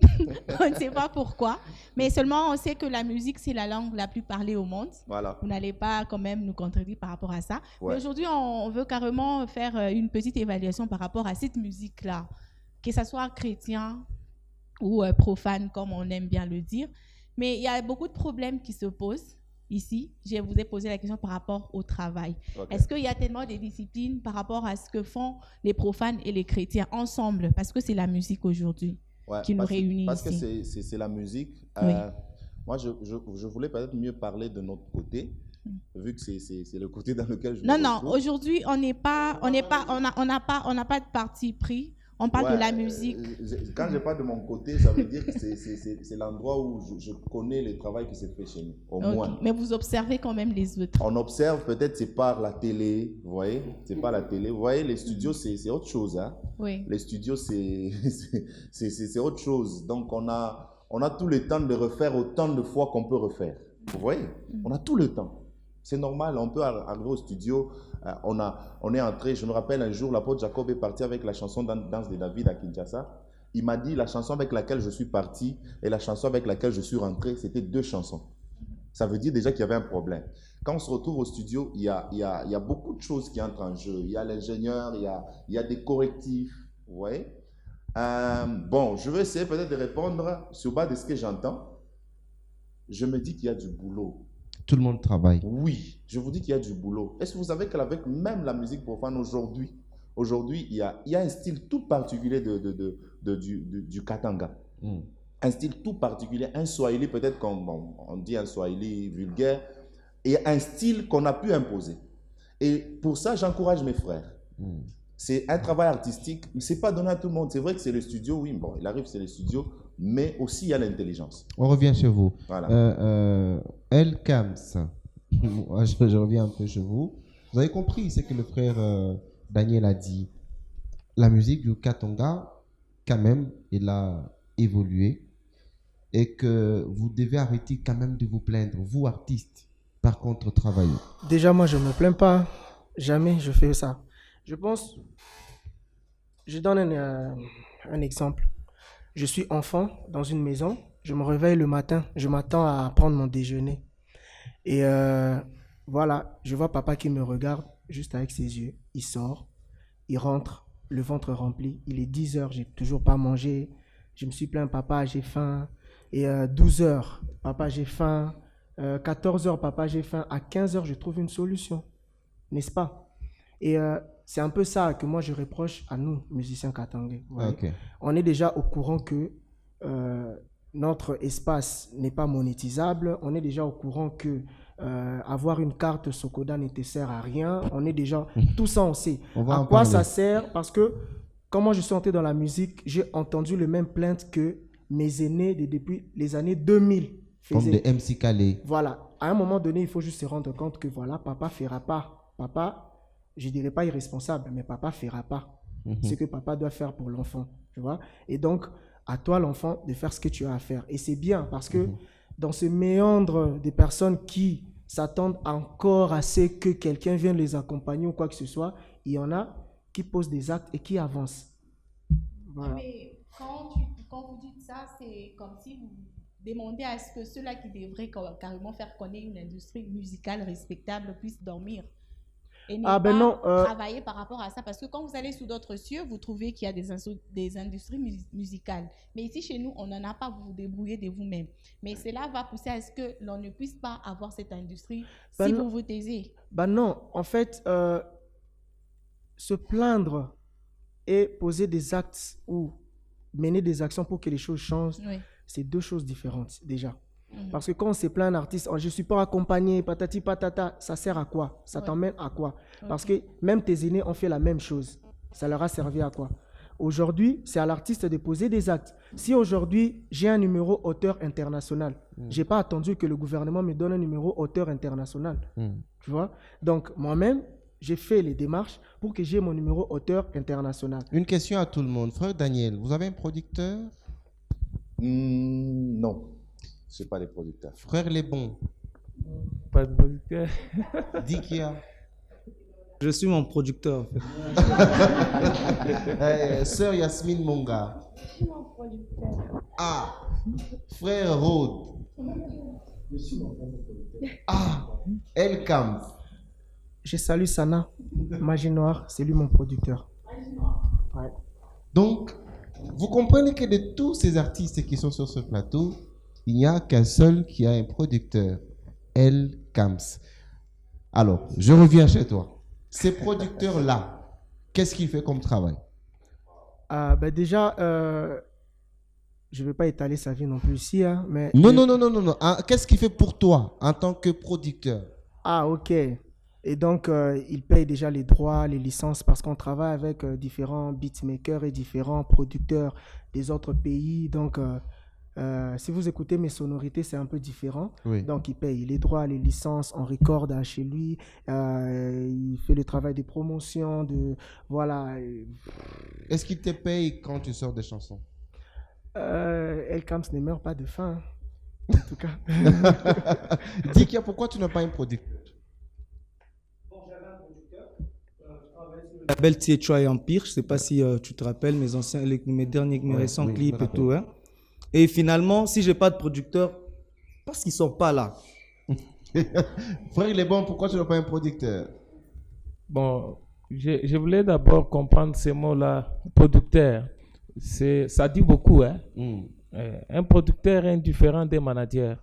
On ne sait pas pourquoi, mais seulement on sait que la musique, c'est la langue la plus parlée au monde. Voilà. Vous n'allez pas quand même nous contredire par rapport à ça. Ouais. Mais aujourd'hui, on veut carrément faire une petite évaluation par rapport à cette musique-là, que ce soit chrétien ou profane, comme on aime bien le dire. Mais il y a beaucoup de problèmes qui se posent. Ici, je vous ai posé la question par rapport au travail. Okay. Est-ce qu'il y a tellement de disciplines par rapport à ce que font les profanes et les chrétiens ensemble? Parce que c'est la musique aujourd'hui qui nous réunit parce ici. Parce que c'est la musique. Oui. Moi, je voulais peut-être mieux parler de notre côté, vu que c'est le côté dans lequel je me retrouve. Non, aujourd'hui, on n'a pas de parti pris. On parle de la musique. Quand je parle de mon côté, ça veut dire que c'est l'endroit où je connais le travail qui se fait chez nous, au moins. Mais vous observez quand même les autres. On observe, peut-être c'est par la télé, vous voyez, c'est par la télé. Vous voyez, les studios, c'est autre chose. Hein? Oui. Les studios, c'est autre chose. Donc, on a tout le temps de refaire autant de fois qu'on peut refaire. Vous voyez, on a tout le temps. C'est normal, on peut arriver au studio, on est entré, je me rappelle un jour, l'apôtre Jacob est parti avec la chanson Danse de David à Kinshasa. Il m'a dit la chanson avec laquelle je suis parti et la chanson avec laquelle je suis rentré, c'était 2 chansons. Ça veut dire déjà qu'il y avait un problème. Quand on se retrouve au studio, il y a beaucoup de choses qui entrent en jeu. Il y a l'ingénieur, il y a des correctifs, vous voyez. Bon, je vais essayer peut-être de répondre sur base de ce que j'entends. Je me dis qu'il y a du boulot. Tout le monde travaille. Oui, je vous dis qu'il y a du boulot. Est-ce que vous savez qu'avec même la musique profane aujourd'hui, il y a un style tout particulier du Katanga. Un style tout particulier, un Swahili peut-être comme on dit un Swahili vulgaire, et un style qu'on a pu imposer. Et pour ça, j'encourage mes frères. C'est un travail artistique, mais ce n'est pas donné à tout le monde. C'est vrai que c'est le studio, oui, bon, il arrive, c'est le studio, mais aussi il y a l'intelligence. On revient chez vous. Voilà. El Kams, je reviens un peu chez vous. Vous avez compris ce que le frère Daniel a dit. La musique du Katanga, quand même, elle a évolué et que vous devez arrêter quand même de vous plaindre, vous artistes, par contre travaillez. Déjà, moi, je ne me plains pas. Jamais je fais ça. Je pense, je donne un exemple. Je suis enfant dans une maison, je me réveille le matin, je m'attends à prendre mon déjeuner. Et voilà, je vois papa qui me regarde juste avec ses yeux. Il sort, il rentre, le ventre rempli. Il est 10 heures, j'ai toujours pas mangé. Je me suis plaint, papa, j'ai faim. Et 12 heures, papa, j'ai faim. 14 heures, papa, j'ai faim. À 15 heures, je trouve une solution, n'est-ce pas? Et c'est un peu ça que moi je reproche à nous, musiciens katangais. Okay. On est déjà au courant que notre espace n'est pas monétisable, on est déjà au courant que avoir une carte Socoda ne te sert à rien. On est déjà, tout ça on sait. À quoi ça sert? Parce que comment je suis entré dans la musique, j'ai entendu le même plainte que mes aînés depuis les années 2000 faisaient. Comme des MC Calais. Voilà. À un moment donné, il faut juste se rendre compte que voilà, papa ne fera pas. Papa, je ne dirais pas irresponsable, mais papa ne fera pas ce que papa doit faire pour l'enfant. Tu vois? Et donc, à toi, l'enfant, de faire ce que tu as à faire. Et c'est bien parce que dans ce méandre des personnes qui s'attendent encore à ce que quelqu'un vienne les accompagner ou quoi que ce soit, il y en a qui posent des actes et qui avancent. Voilà. Mais quand vous dites ça, c'est comme si vous demandez à ce que ceux-là qui devraient carrément faire connaître une industrie musicale respectable puissent dormir. Et ne pas travailler par rapport à ça. Parce que quand vous allez sous d'autres cieux, vous trouvez qu'il y a des industries musicales. Mais ici, chez nous, on n'en a pas, vous vous débrouillez de vous-même. Mais cela va pousser à ce que l'on ne puisse pas avoir cette industrie si vous vous taisez. Non, en fait, se plaindre et poser des actes ou mener des actions pour que les choses changent, c'est deux choses différentes déjà. Parce que quand on se plaint un artiste, je ne suis pas accompagné, patati patata, ça sert à quoi? Ça t'emmène à quoi? Parce que même tes aînés ont fait la même chose. Ça leur a servi à quoi? Aujourd'hui, c'est à l'artiste de poser des actes. Si aujourd'hui, j'ai un numéro auteur international, je n'ai pas attendu que le gouvernement me donne un numéro auteur international. Tu vois? Donc, moi-même, j'ai fait les démarches pour que j'ai mon numéro auteur international. Une question à tout le monde. Frère Daniel, vous avez un producteur? Non. Ce n'est pas des producteurs. Frère Lebon. Pas de producteur. Dikia. Je suis mon producteur. Sœur Yasmine Monga. Je suis mon producteur. Ah. Frère Rode. Je suis mon producteur. Ah. El Camp. Je salue Sana. Magie Noire, c'est lui mon producteur. Ouais. Donc, vous comprenez que de tous ces artistes qui sont sur ce plateau, il n'y a qu'un seul qui a un producteur, El Camps. Alors, je reviens chez toi. Ces producteurs-là, qu'est-ce qu'il fait comme travail? Déjà, je ne vais pas étaler sa vie non plus ici. Hein, mais Non. Qu'est-ce qu'il fait pour toi en tant que producteur? Ah, ok. Et donc, il paye déjà les droits, les licences, parce qu'on travaille avec différents beatmakers et différents producteurs des autres pays. Donc, si vous écoutez mes sonorités, c'est un peu différent. Oui. Donc, il paye les droits, les licences, on recorde chez lui. Il fait le travail de promotion, voilà. Est-ce qu'il te paye quand tu sors des chansons? El Camps ne meurt pas de faim, en tout cas. Dikia, pourquoi tu n'as pas un producteur? La belle Tietchoy Empire, je ne sais pas si tu te rappelles mes récents clips et tout. Hein. Et finalement, si je n'ai pas de producteur, parce qu'ils ne sont pas là. Frère, il est bon, pourquoi tu n'as pas un producteur? Bon, je voulais d'abord comprendre ces mots-là, producteur. Ça dit beaucoup, hein? Un producteur est différent des managers.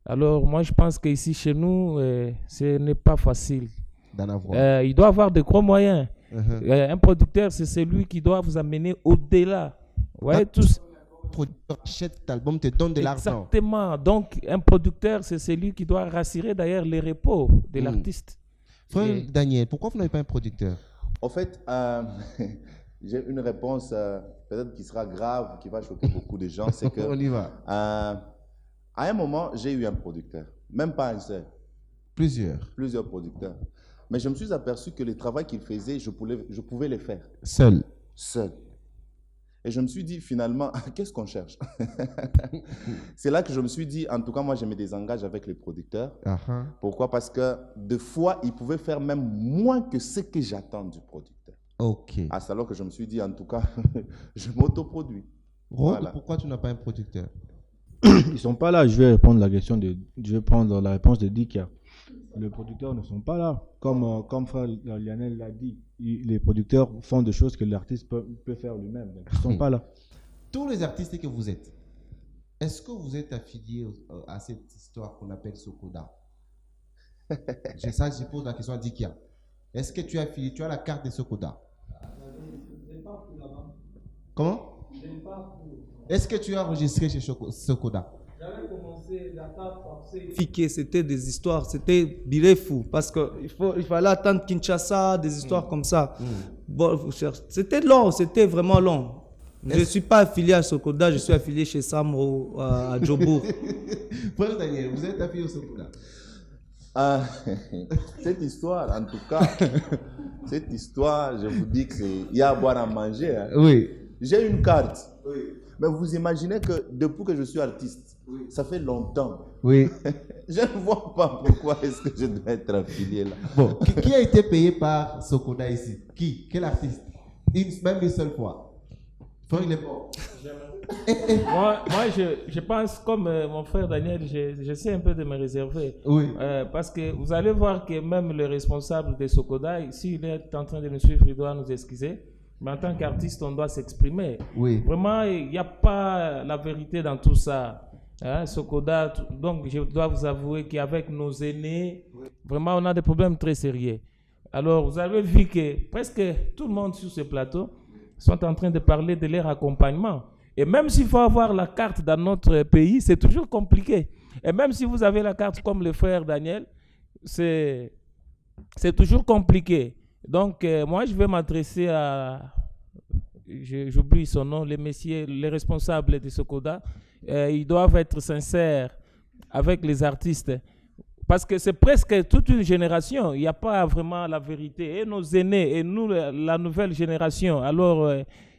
Alors, moi, je pense qu'ici, chez nous, ce n'est pas facile. D'en avoir. Il doit avoir de gros moyens. Un producteur, c'est celui qui doit vous amener au-delà. Ouais, tous. Un producteur achète cet album, te donne de l'argent. Exactement. Donc, un producteur, c'est celui qui doit rassurer d'ailleurs les repos de l'artiste. Frère Daniel, pourquoi vous n'avez pas un producteur? En fait, j'ai une réponse peut-être qui sera grave, qui va choquer beaucoup de gens. C'est que on y va. À un moment, j'ai eu un producteur. Même pas un seul. Plusieurs producteurs. Mais je me suis aperçu que le travail qu'il faisait, je pouvais le faire. Seul. Et je me suis dit, finalement, qu'est-ce qu'on cherche? C'est là que je me suis dit, en tout cas, moi, je me désengage avec les producteurs. Pourquoi? Parce que des fois, ils pouvaient faire même moins que ce que j'attends du producteur. Ok. C'est alors que je me suis dit, en tout cas, je m'autoproduis. Rode, pourquoi tu n'as pas un producteur? Ils ne sont pas là. Je vais prendre la réponse de Dikia. Les producteurs ne sont pas là. Comme frère Lionel l'a dit, les producteurs font des choses que l'artiste peut faire lui-même. Ils ne sont pas là. Tous les artistes que vous êtes, est-ce que vous êtes affiliés à cette histoire qu'on appelle Socoda? Je pose la question à Dikia. Est-ce que tu es affilié? Tu as la carte de Socoda? Comment? Est-ce que tu as enregistré chez Sokoda? J'avais commencé la carte forcée. C'était des histoires, c'était Birefou, parce qu'il fallait attendre Kinshasa, des histoires comme ça. Bon, c'était long, c'était vraiment long. Je ne suis pas affilié à Sokoda, je suis affilié chez Samro à Djobour. Frère Daniel, vous êtes affilié au Sokoda? Cette histoire, en tout cas, cette histoire, je vous dis qu'il y a à boire à manger. Hein. Oui. J'ai une carte. Oui. Mais vous imaginez que depuis que je suis artiste, ça fait longtemps. Oui. Je ne vois pas pourquoi est-ce que je dois être affilié là. Bon, qui a été payé par Sokoda ici? Qui? Quel artiste? Même une seule fois. Frère, il est bon. Moi, je pense, comme mon frère Daniel, j'essaie un peu de me réserver. Oui. Parce que vous allez voir que même le responsable de Sokoda, s'il est en train de nous suivre, il doit nous excuser. Mais en tant qu'artiste, on doit s'exprimer. Oui. Vraiment, il n'y a pas la vérité dans tout ça. Hein, Sokoda, donc je dois vous avouer qu'avec nos aînés, vraiment, on a des problèmes très sérieux. Alors, vous avez vu que presque tout le monde sur ce plateau sont en train de parler de leur accompagnement. Et même s'il faut avoir la carte dans notre pays, c'est toujours compliqué. Et même si vous avez la carte comme le frère Daniel, c'est toujours compliqué. Donc, moi, je vais m'adresser à, j'oublie son nom, les messieurs, les responsables de Sokoda. Ils doivent être sincères avec les artistes. Parce que c'est presque toute une génération. Il n'y a pas vraiment la vérité. Et nos aînés, et nous, la nouvelle génération. Alors,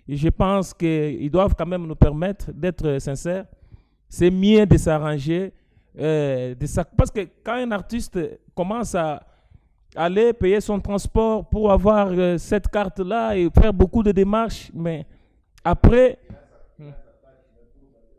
je pense qu'ils doivent quand même nous permettre d'être sincères. C'est mieux de s'arranger. Parce que quand un artiste commence à aller payer son transport pour avoir cette carte-là et faire beaucoup de démarches, mais après...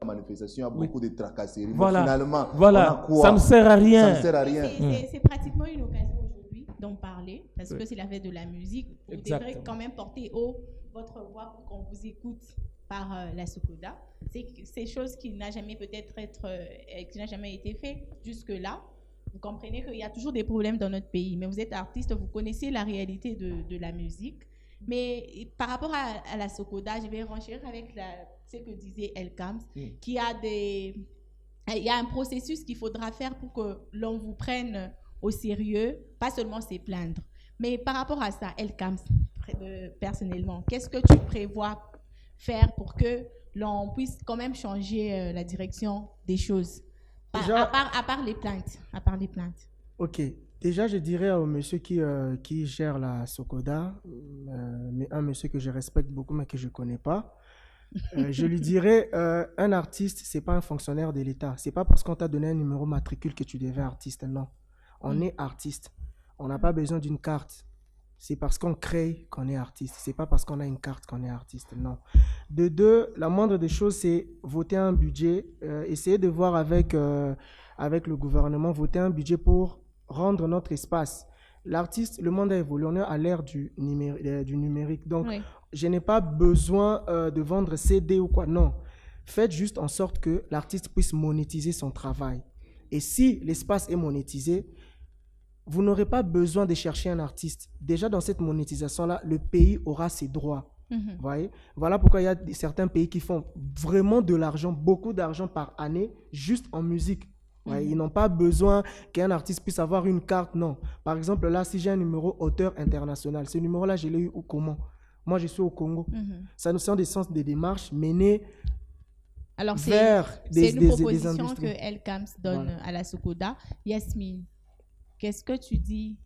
La manifestation a beaucoup de tracasseries. Voilà, Finalement, voilà. on a quoi? Ça ne sert à rien. Ça ne sert à rien. C'est pratiquement une occasion aujourd'hui d'en parler, parce que c'est la fête de la musique. Vous devrez quand même porter haut votre voix pour qu'on vous écoute par la Sokoda. C'est chose qui n'a jamais qui n'a jamais été fait jusque-là. Vous comprenez qu'il y a toujours des problèmes dans notre pays, mais vous êtes artiste, vous connaissez la réalité de la musique. Mais par rapport à la Sokoda, je vais renchérir avec ce que disait Elkams, qu'il y a un processus qu'il faudra faire pour que l'on vous prenne au sérieux, pas seulement se plaindre. Mais par rapport à ça, Elkams, personnellement, qu'est-ce que tu prévois faire pour que l'on puisse quand même changer la direction des choses, à part les plaintes? Ok. Déjà, je dirais au monsieur qui gère la Sokoda, mais un monsieur que je respecte beaucoup mais que je ne connais pas, je lui dirais, un artiste, ce n'est pas un fonctionnaire de l'État. Ce n'est pas parce qu'on t'a donné un numéro matricule que tu deviens artiste, non. On est artiste. On n'a pas besoin d'une carte. C'est parce qu'on crée qu'on est artiste. Ce n'est pas parce qu'on a une carte qu'on est artiste, non. De deux, la moindre des choses, c'est voter un budget, essayer de voir avec le gouvernement, voter un budget pour rendre notre espace. L'artiste, le monde a évolué, on est à l'ère du numérique. Donc, je n'ai pas besoin de vendre CD ou quoi. Non. Faites juste en sorte que l'artiste puisse monétiser son travail. Et si l'espace est monétisé, vous n'aurez pas besoin de chercher un artiste. Déjà, dans cette monétisation-là, le pays aura ses droits. Voyez? Voilà pourquoi il y a certains pays qui font vraiment de l'argent, beaucoup d'argent par année, juste en musique. Ouais, ils n'ont pas besoin qu'un artiste puisse avoir une carte, non. Par exemple, là, si j'ai un numéro auteur international, ce numéro-là, je l'ai eu ou comment? Moi, je suis au Congo. Ça nous sert des sens des démarches menées vers c'est une proposition que Elkams donne à la Sokoda. Yasmine, qu'est-ce que tu dis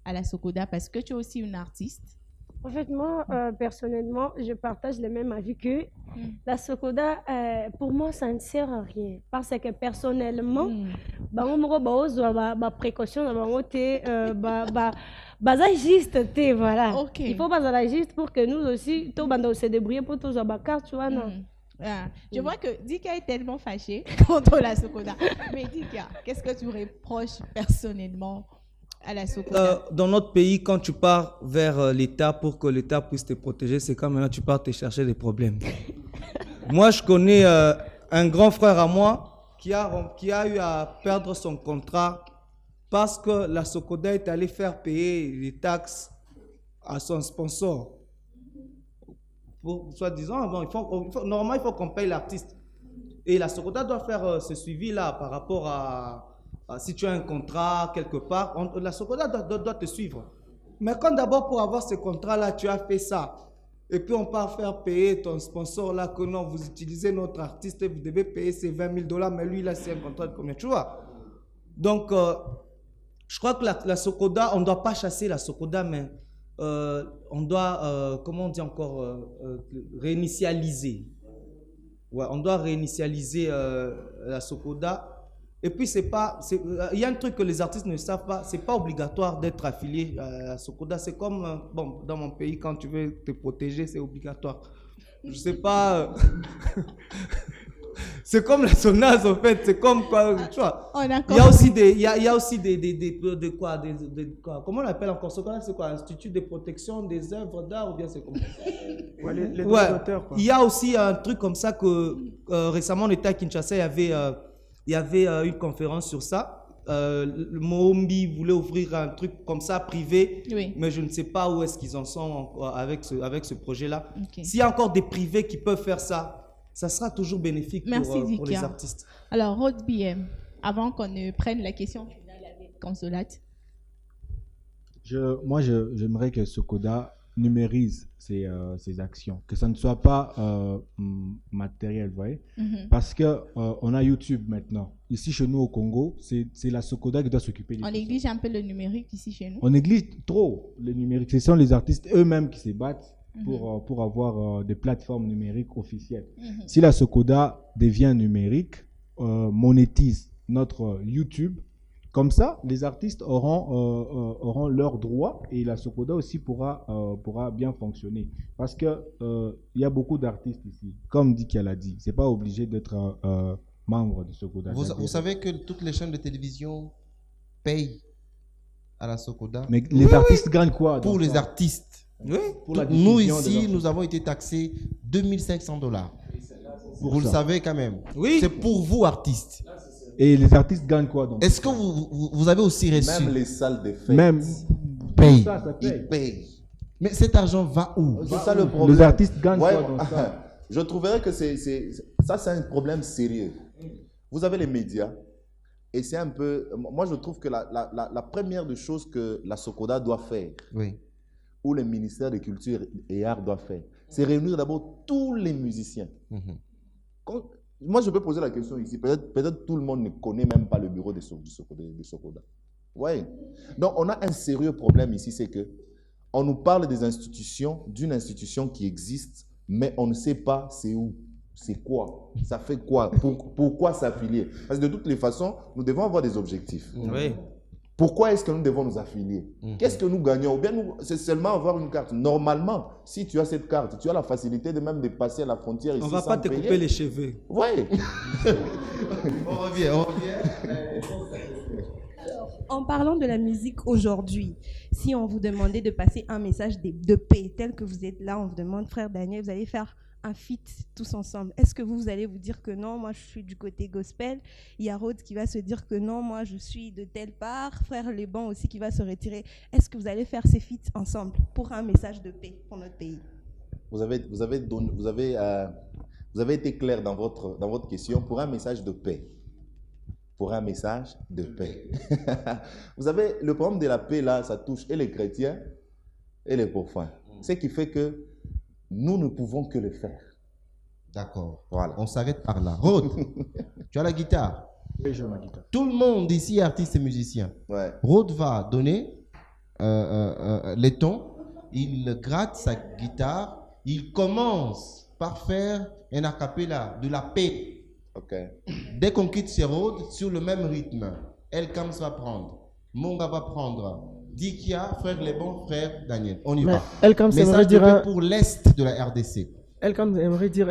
à la Sokoda? Parce que tu es aussi une artiste. En fait, moi, personnellement, je partage le même avis que la Sokoda. Pour moi, ça ne sert à rien. Parce que personnellement, précaution, juste, voilà. Okay. Il faut juste pour que nous aussi, se débrouiller pour tous les cartes, tu vois, non. Je vois que Dika est tellement fâché contre la Sokoda. Mais Dika, qu'est-ce que tu reproches personnellement à la Sokoda? Dans notre pays, quand tu pars vers l'État pour que l'État puisse te protéger, c'est quand maintenant tu pars te chercher des problèmes. Moi, je connais un grand frère à moi qui a eu à perdre son contrat parce que la Sokoda est allée faire payer les taxes à son sponsor. pour soi-disant, bon, normalement, il faut qu'on paye l'artiste. Et la Socoda doit faire ce suivi-là par rapport à si tu as un contrat quelque part, la Socoda doit te suivre. Mais quand d'abord pour avoir ce contrat-là, tu as fait ça, et puis on part faire payer ton sponsor là que non, vous utilisez notre artiste et vous devez payer ces $20 000, mais lui là c'est un contrat de combien, tu vois? Donc je crois que la Socoda, on ne doit pas chasser la Socoda, mais on doit, comment on dit encore, réinitialiser. Ouais, on doit réinitialiser la Socoda. Et puis, il y a un truc que les artistes ne savent pas, c'est pas obligatoire d'être affilié à la Socoda. C'est comme, bon, dans mon pays, quand tu veux te protéger, c'est obligatoire. Je sais pas. C'est comme la SONAS, en fait. C'est comme quoi, tu vois. Il y a aussi quoi, comment on appelle encore ce qu'on a, c'est quoi, Institut de protection des œuvres d'art ou bien c'est comme ça. Ouais, les droits d'auteur, quoi. Il y a aussi un truc comme ça que récemment on était à Kinshasa, il y avait une conférence sur ça. Le Mohombi voulait ouvrir un truc comme ça privé, Oui. mais je ne sais pas où est-ce qu'ils en sont avec ce projet-là. Ok. S'il y a encore des privés qui peuvent faire ça, ça sera toujours bénéfique pour les artistes. Alors, Rod BM, avant qu'on ne prenne la question finale avec Consolate. Moi, j'aimerais que Socoda numérise ses actions, que ça ne soit pas matériel, vous voyez. Parce que on a YouTube maintenant. Ici, chez nous au Congo, c'est la Socoda qui doit s'occuper des On néglige un peu le numérique ici chez nous. On néglige trop le numérique. Ce sont les artistes eux-mêmes qui se battent pour avoir des plateformes numériques officielles. Si la Socoda devient numérique, monétise notre YouTube, comme ça, les artistes auront leurs droits et la Socoda aussi pourra bien fonctionner. Parce qu'il y a beaucoup d'artistes ici. Comme dit qu'elle a dit, ce n'est pas obligé d'être membre de Socoda. Vous savez que toutes les chaînes de télévision payent à la Socoda. Mais les artistes gagnent quoi pour les artistes. Oui. Pour la Nous diffusion ici, de nous avons été taxés $2 500. Vous le ça. savez quand même. Oui. C'est pour vous, artistes. Et les artistes gagnent quoi donc? Est-ce que vous avez aussi reçu? Même les salles de fête. Même Payent. ça paye. Ils payent. Mais cet argent va où? C'est ça le problème. Les artistes gagnent Ouais, quoi dans ça? je trouverais que ça, c'est un problème sérieux. Vous avez les médias. Et c'est un peu... Moi, je trouve que la première des choses que la Socoda doit faire, Oui. ou le ministère de Culture et Arts doit faire, c'est réunir d'abord tous les musiciens. Moi, je peux poser la question ici. Peut-être tout le monde ne connaît même pas le bureau de Socoda. Ouais. Donc, on a un sérieux problème ici, c'est que on nous parle des institutions, d'une institution qui existe, mais on ne sait pas c'est où, c'est quoi, ça fait quoi, pourquoi s'affilier. Parce que de toutes les façons, nous devons avoir des objectifs. Oui. Pourquoi est-ce que nous devons nous affilier? Qu'est-ce que nous gagnons? Ou bien c'est seulement avoir une carte. Normalement, si tu as cette carte, tu as la facilité de même de passer à la frontière ici. On ne va pas te couper les cheveux. Oui. On revient. En parlant de la musique aujourd'hui, si on vous demandait de passer un message de paix, tel que vous êtes là, on vous demande, frère Daniel, vous allez faire un feat tous ensemble. Est-ce que vous allez vous dire que non, moi je suis du côté gospel? Il y a Rhodes qui va se dire que non, moi je suis de telle part. Frère Leban aussi qui va se retirer. Est-ce que vous allez faire ces feats ensemble pour un message de paix pour notre pays? Vous avez été clair dans votre question pour un message de paix. Pour un message de paix. Vous savez, le problème de la paix, là, ça touche et les chrétiens et les profanes. Ce qui fait que nous ne pouvons que le faire. D'accord. Voilà. On s'arrête par là. Rod, tu as la guitare. Oui, j'ai ma guitare. Tout le monde ici est artiste et musicien. Ouais. Rod va donner les tons. Il gratte sa guitare. Il commence par faire un a cappella de la paix. Ok. Dès qu'on quitte ces Rhodes, sur le même rythme, Elkams va prendre, Monga va prendre, Dikia, frère Lebon, frère Daniel. On y va. Elkams aimerait Message de dire paix pour l'Est de la RDC. Elkams aimerait dire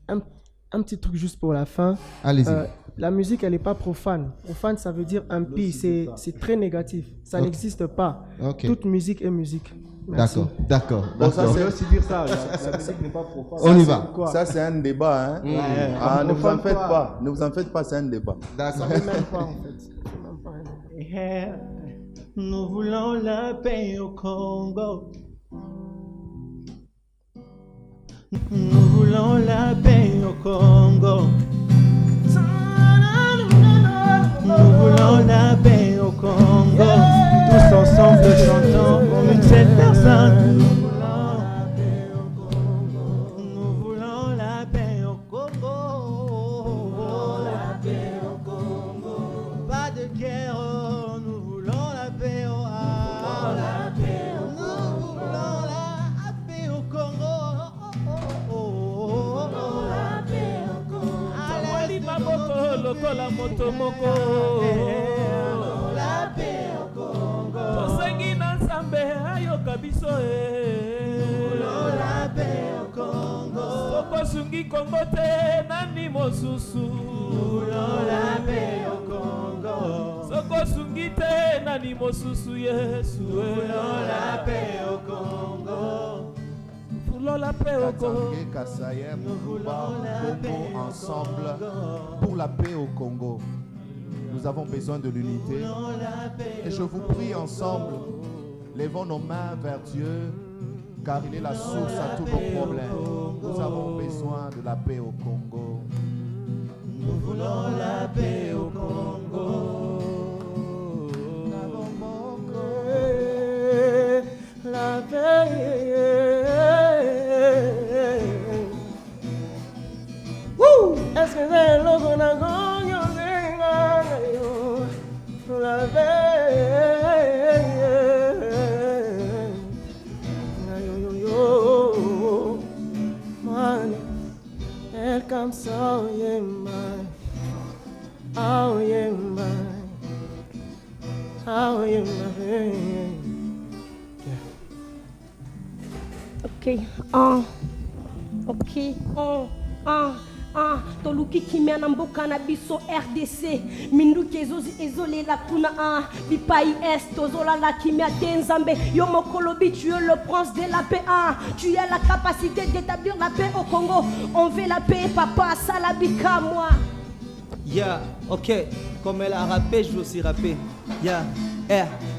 un petit truc juste pour la fin. Allez-y. La musique, elle n'est pas profane. Profane, ça veut dire impie. C'est très négatif. Ça n'existe pas. Ok. Toute musique est musique. Merci. D'accord. Bon, ça, On c'est peut aussi dire ça, la musique n'est pas profane. On y va. Ça, c'est un débat. Hein? Ah, ne vous en faites pas. Ne vous en faites pas, c'est un débat. D'accord. Même pas, en fait. Nous voulons la paix au Congo. voulons la paix au Congo. Nous voulons la paix au Congo. Tous ensemble chantons comme une seule personne. Nous voulons la paix au Congo. Pas de guerre, nous voulons la paix au lokola moto moko la paix au Congo. Tosengi na Nzambe ayoka biso la paix au Congo. Tokosungi Kongo te nani mosusu la paix au Congo. Tokosungi te nani mosusu Yesu la paix au Congo. La paix au Congo. Nous voulons la paix ensemble pour la paix au Congo. Nous avons besoin de l'unité. Et je vous prie ensemble, levons nos mains vers Dieu, car il est la source à tous nos problèmes. Nous avons besoin de la paix au Congo. Nous voulons la paix au Congo. La paix. Est-ce que c'est le qu'on a gagné la veille? Elle comme ça, yeah, man. Oh, yeah, man. Oh, yeah, man. Ok, toluki kimia na mboka na biso RDC minduki ezolela kuna bipai est tozolanda kimia te Nzambe yo mokolobi tu es le prince de la paix tu as la capacité d'établir la paix au Congo. On veut la paix, papa salabika moi. Yeah, ok, comme elle a rappé, je veux aussi rapper. Yeah,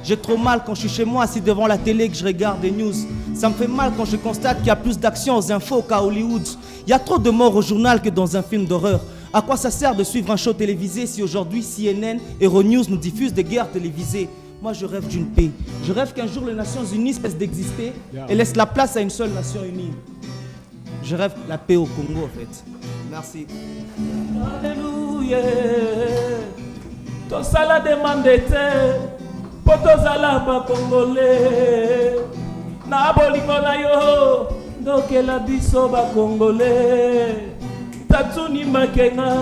j'ai trop mal quand je suis chez moi assis devant la télé que je regarde des news. Ça me fait mal quand je constate qu'il y a plus d'action aux infos qu'à Hollywood. Il y a trop de morts au journal que dans un film d'horreur. À quoi ça sert de suivre un show télévisé si aujourd'hui CNN, Euronews nous diffusent des guerres télévisées? Moi je rêve d'une paix. Je rêve qu'un jour les Nations Unies cessent d'exister et laissent la place à une seule nation unie. Je rêve la paix au Congo en fait. Merci. Alléluia. Tosala demande te potozala ba Congolais. Na bolingo na yo ndokela biso ba Congolais. Tatuni makenga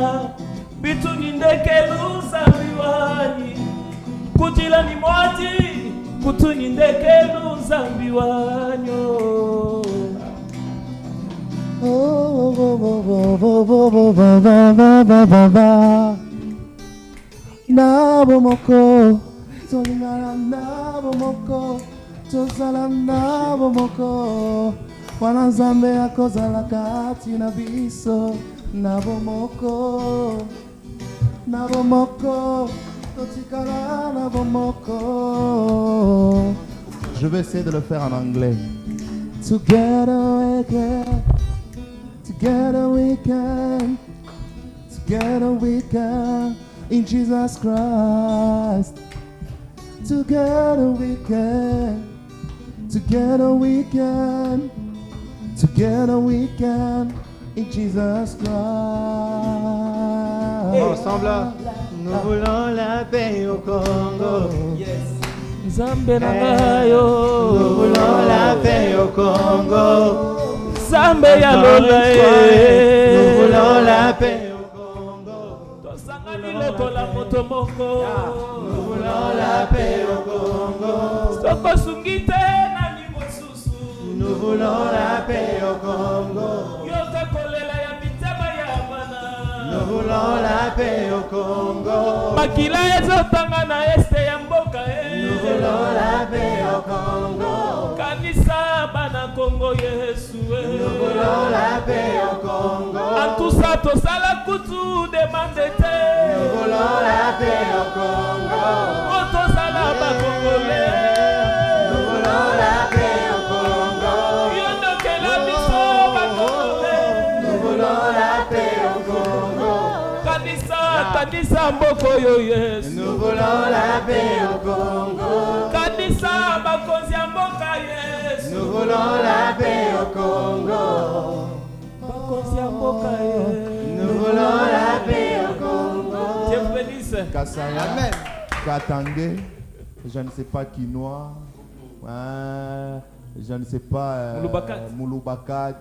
bituni ndekelu zambiwani. Kutila ni mwati kutuni ndekelu zambiwanyo. Nabo moko, tolingana nabo moko, tozala nabo moko. Wana Nzambe akozala kati na biso, nabo moko, totikala nabo moko. Je vais essayer de le faire en anglais. Together we can, together we can, together we can, in Jesus Christ. Together we can, together we can, together we can, in Jesus Christ. Ensemble, nous voulons la paix au Congo. Yes. Nzambe na ngayo. Nous voulons la paix au Congo. Nzambe ya lola Nous voulons la paix au Congo. Tosangani lokola moto moko. Nous voulons la paix au Congo. Soko sungite nani mosusu. Nous voulons la paix au Congo. Yoka kolela ya mitema ya bana. Nous voulons la paix au Congo. Makila ezotanga na este ya mboka Nous voulons la paix au Congo. Kanisa bana Congo Yesu Nous voulons la paix au Congo. En tout ça tosala kutu demande te. Nous voulons la paix au Congo. Otosala ba Congolais. Nous voulons la paix au Congo. Yondo ke la biso ba Congolais. Nous Kanisa mboko yo Yesu. Nous voulons la paix au Congo. Kanisa bakonzi ya mboka Yesu. Nous voulons la paix au Congo. Bakonzi ya mboka Yesu. Nous voulons la paix au Congo. Dieu vous bénisse. Kasaya. Amen. Katangé, je ne sais pas Quinoa, je ne sais pas Mouloubakat,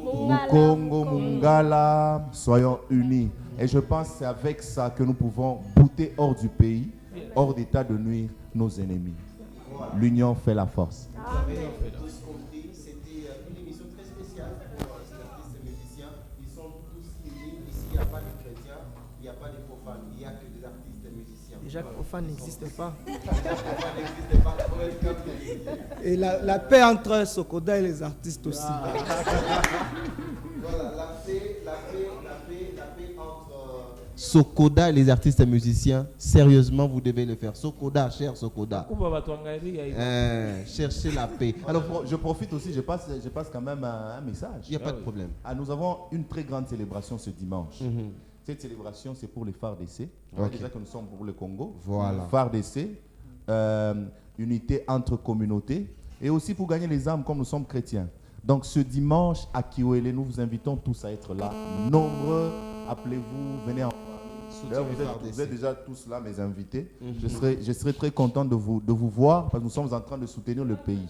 Mukongo, Mungala, soyons unis. Et je pense que c'est avec ça que nous pouvons bouter hors du pays, hors d'état de nuire nos ennemis. L'union fait la force. Vous avez tous compris, c'était une émission très spéciale pour les artistes et musiciens. Ils sont tous unis. Ici, il n'y a pas de chrétiens, il n'y a pas de profanes, il n'y a que des artistes et musiciens. Déjà, profane n'existe pas. Et la paix entre Sokoda et les artistes aussi. Voilà, la paix entre Sokoda et les artistes et musiciens. Sérieusement, vous devez le faire. Sokoda, cher Sokoda. Cherchez la paix. Alors, je profite aussi, je passe quand même un message. Il n'y a pas de problème. Nous avons une très grande célébration ce dimanche. Cette célébration, c'est pour les FARDC. Déjà que nous sommes pour le Congo. Voilà. FARDC, unité entre communautés. Et aussi pour gagner les âmes comme nous sommes chrétiens. Donc ce dimanche à Kiwele, nous vous invitons tous à être là. Nombreux, appelez-vous, venez en vous êtes déjà tous là, mes invités. Je serai très content de vous voir parce que nous sommes en train de soutenir le pays.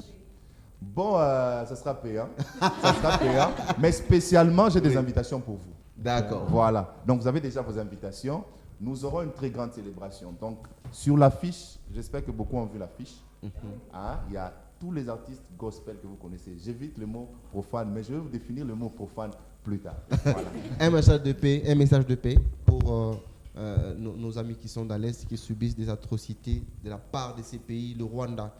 Bon, ça sera payant. Ça sera payant. Mais spécialement, j'ai des invitations pour vous. D'accord. Voilà. Donc, vous avez déjà vos invitations. Nous aurons une très grande célébration. Donc, sur l'affiche, j'espère que beaucoup ont vu l'affiche. Il y a tous les artistes gospel que vous connaissez. J'évite le mot profane, mais je vais vous définir le mot profane plus tard. Voilà. Un message de paix pour nos amis qui sont dans l'Est, qui subissent des atrocités de la part de ces pays, le Rwanda,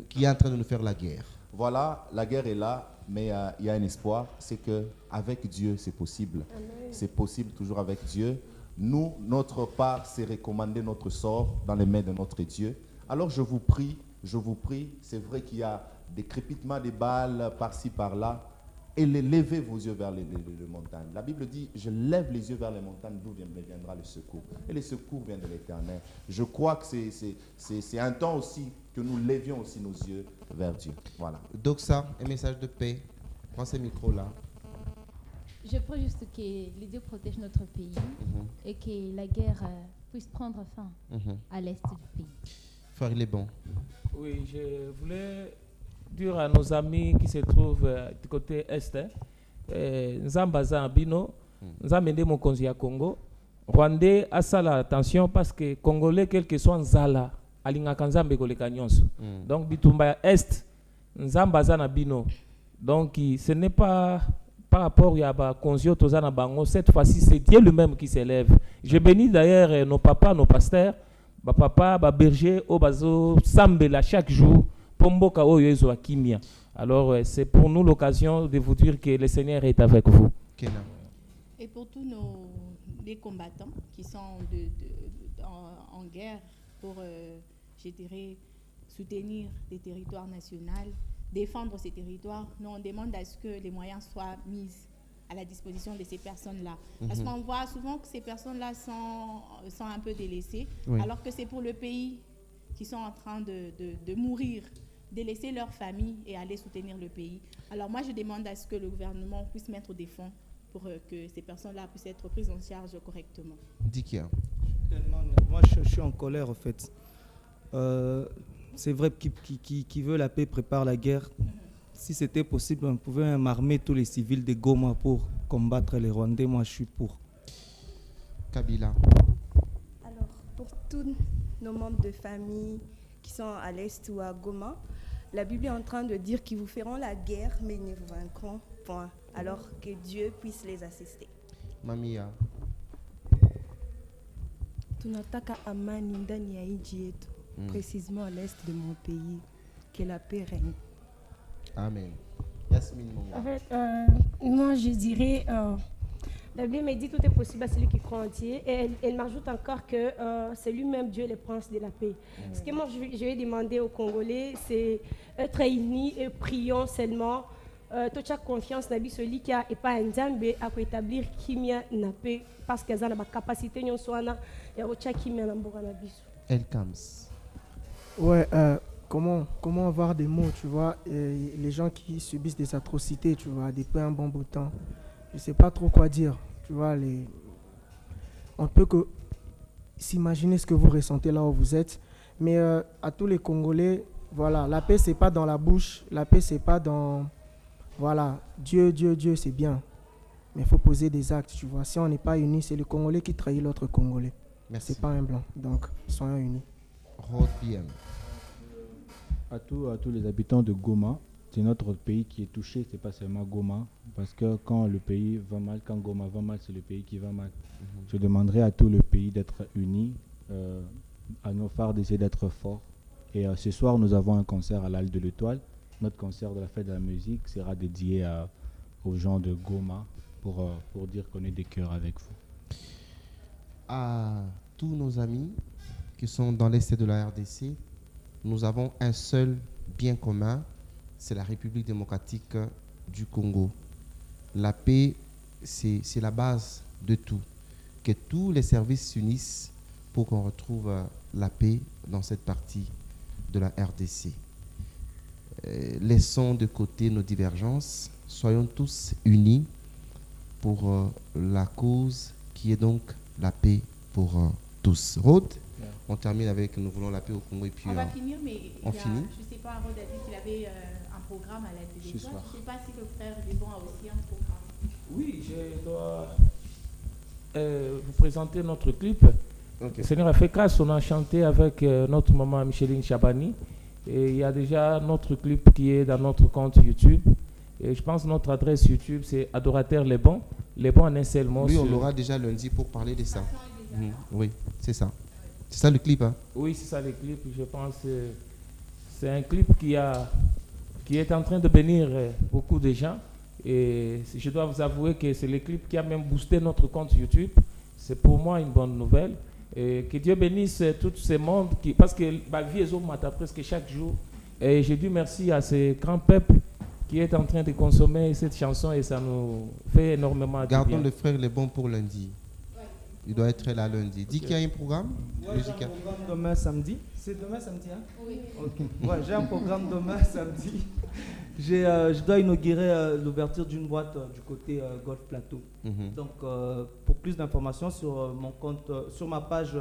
qui est en train de nous faire la guerre. Voilà, la guerre est là, mais il y a un espoir, c'est qu'avec Dieu, c'est possible. C'est possible toujours avec Dieu. Nous, notre part, c'est recommander notre sort dans les mains de notre Dieu. Alors je vous prie, c'est vrai qu'il y a des crépitements des balles par-ci, par-là, et levez vos yeux vers les montagnes. La Bible dit, je lève les yeux vers les montagnes, d'où viendra le secours. Et le secours vient de l'Éternel. Je crois que c'est un temps aussi que nous levions aussi nos yeux vers Dieu. Voilà. Doxa, un message de paix. Prends ces micros-là. Je prie juste que les dieux protègent notre pays et que la guerre puisse prendre fin à l'est du pays. Frère, il est bon. Oui, je voulais dire à nos amis qui se trouvent du côté est, Nzambaza Bino, Nzamende Mokonzi ya Congo, Rwandais a ça attention parce que Congolais, quel que soit Nzala, Alingaka Nzambe koleka nyonso. Donc Bitumba est, Nzambaza na Bino. Donc ce n'est pas par rapport à Konzio Tozana Bango, cette fois-ci c'est Dieu lui-même qui s'élève. Je bénis d'ailleurs nos papas, nos pasteurs, papa, berger, Obazo, Sambela chaque jour. Pomboka Oyezo Akimia. Alors, c'est pour nous l'occasion de vous dire que le Seigneur est avec vous. Et pour tous les combattants qui sont en guerre pour, je dirais, soutenir les territoires nationaux, défendre ces territoires, nous on demande à ce que les moyens soient mis à la disposition de ces personnes-là. Parce qu'on voit souvent que ces personnes-là sont un peu délaissées, alors que c'est pour le pays qui sont en train de mourir, de laisser leur famille et aller soutenir le pays. Alors moi, je demande à ce que le gouvernement puisse mettre des fonds pour que ces personnes-là puissent être prises en charge correctement. Dikia. Moi, je suis en colère, en fait. C'est vrai qui veut la paix prépare la guerre. Si c'était possible, on pouvait armer tous les civils de Goma pour combattre les Rwandais. Moi, je suis pour. Kabila. Alors, pour tous nos membres de famille qui sont à l'Est ou à Goma, la Bible est en train de dire qu'ils vous feront la guerre, mais ils ne vous vaincront point. Alors que Dieu puisse les assister. Mamia. Tunataka amani ndani ya nchi yetu, précisément à l'est de mon pays, que la paix règne. Amen. Yasmine Monga. En fait, moi je dirais, la Bible me dit tout est possible à celui qui croit en Dieu. Et elle m'ajoute encore que c'est lui-même Dieu le prince de la paix. Ce que moi je vais demander aux Congolais, c'est être unis et prions seulement tocha confiance na biso likia et pas nzambe à établir kimia na paix parce qu'elles ont la capacité nyonso wana ya ocha kimia na mboka na biso. Elle comes. Ouais, comment avoir des mots, tu vois, et les gens qui subissent des atrocités, tu vois, depuis un bon bout de temps. Je sais pas trop quoi dire, tu vois, on peut que s'imaginer ce que vous ressentez là où vous êtes, mais à tous les Congolais, voilà, la paix c'est pas dans la bouche, la paix c'est pas dans, voilà, Dieu, c'est bien, mais il faut poser des actes, tu vois. Si on n'est pas unis, c'est le Congolais qui trahit l'autre Congolais. Merci. C'est pas un blanc, donc soyons unis. Road BM. À tous les habitants de Goma, c'est notre pays qui est touché, c'est pas seulement Goma, parce que quand le pays va mal, quand Goma va mal, c'est le pays qui va mal. Je demanderai à tout le pays d'être unis, à nos phares d'essayer d'être forts. Et ce soir, nous avons un concert à l'Halle de l'Étoile. Notre concert de la fête de la musique sera dédié aux gens de Goma pour dire qu'on est des cœurs avec vous. À tous nos amis qui sont dans l'Est de la RDC, nous avons un seul bien commun, c'est la République démocratique du Congo. La paix, c'est la base de tout. Que tous les services s'unissent pour qu'on retrouve la paix dans cette partie de la RDC. Laissons de côté nos divergences, soyons tous unis pour la cause qui est donc la paix pour tous. Rod, on termine avec nous voulons la paix au Congo et puis on va finir, mais on finit. Je ne sais pas, Rod a dit qu'il avait un programme à la télé. Je ne sais pas si le frère Débon a aussi un programme. Oui, je dois vous présenter notre clip. Okay. Seigneur a fait grâce, on a chanté avec notre maman Micheline Chabani. Et il y a déjà notre clip qui est dans notre compte YouTube. Et je pense que notre adresse YouTube, c'est Adorateur Les Bons. Les Bons en un seul mot. Oui, on l'aura déjà lundi pour parler de ça. Oui, c'est ça. C'est ça le clip, hein? Oui, c'est ça le clip. Je pense que c'est un clip qui est en train de bénir beaucoup de gens. Et je dois vous avouer que c'est le clip qui a même boosté notre compte YouTube. C'est pour moi une bonne nouvelle. Et que Dieu bénisse tout ce monde, parce que ma vie est au matin presque chaque jour. Et je dis merci à ce grand peuple qui est en train de consommer cette chanson et ça nous fait énormément de bien. Gardons le frère Les Bons pour lundi. Il doit être là lundi. Dis qu'il y a un programme musical. Demain samedi. C'est demain samedi, hein? Oui. Okay. Ouais, j'ai un programme demain samedi. Je dois inaugurer l'ouverture d'une boîte du côté Golf Plateau. Donc, pour plus d'informations sur mon compte, sur ma page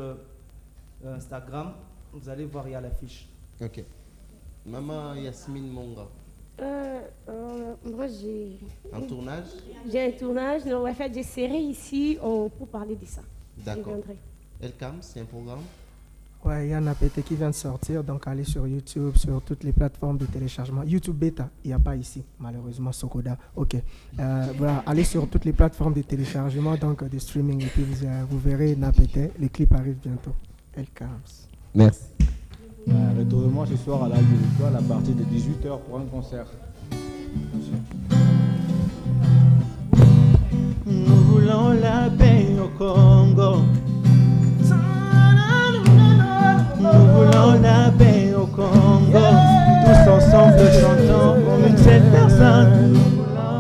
Instagram, vous allez voir, il y a l'affiche. Ok. Maman Yasmine Monga. Moi, j'ai un tournage. J'ai un tournage. On va faire des séries ici pour parler de ça. D'accord. Elkam, c'est un programme. Ouais, il y a un APT qui vient de sortir, donc allez sur YouTube, sur toutes les plateformes de téléchargement. YouTube Beta, il n'y a pas ici, malheureusement, Sokoda. Ok. Voilà, allez sur toutes les plateformes de téléchargement, donc de streaming, et puis vous verrez Napete. Le clip arrive bientôt. Elkams. Merci. Retrouvez-moi ce soir à l'Halle de l'Étoile à partir de 18h pour un concert. Nous voulons la paix au Congo.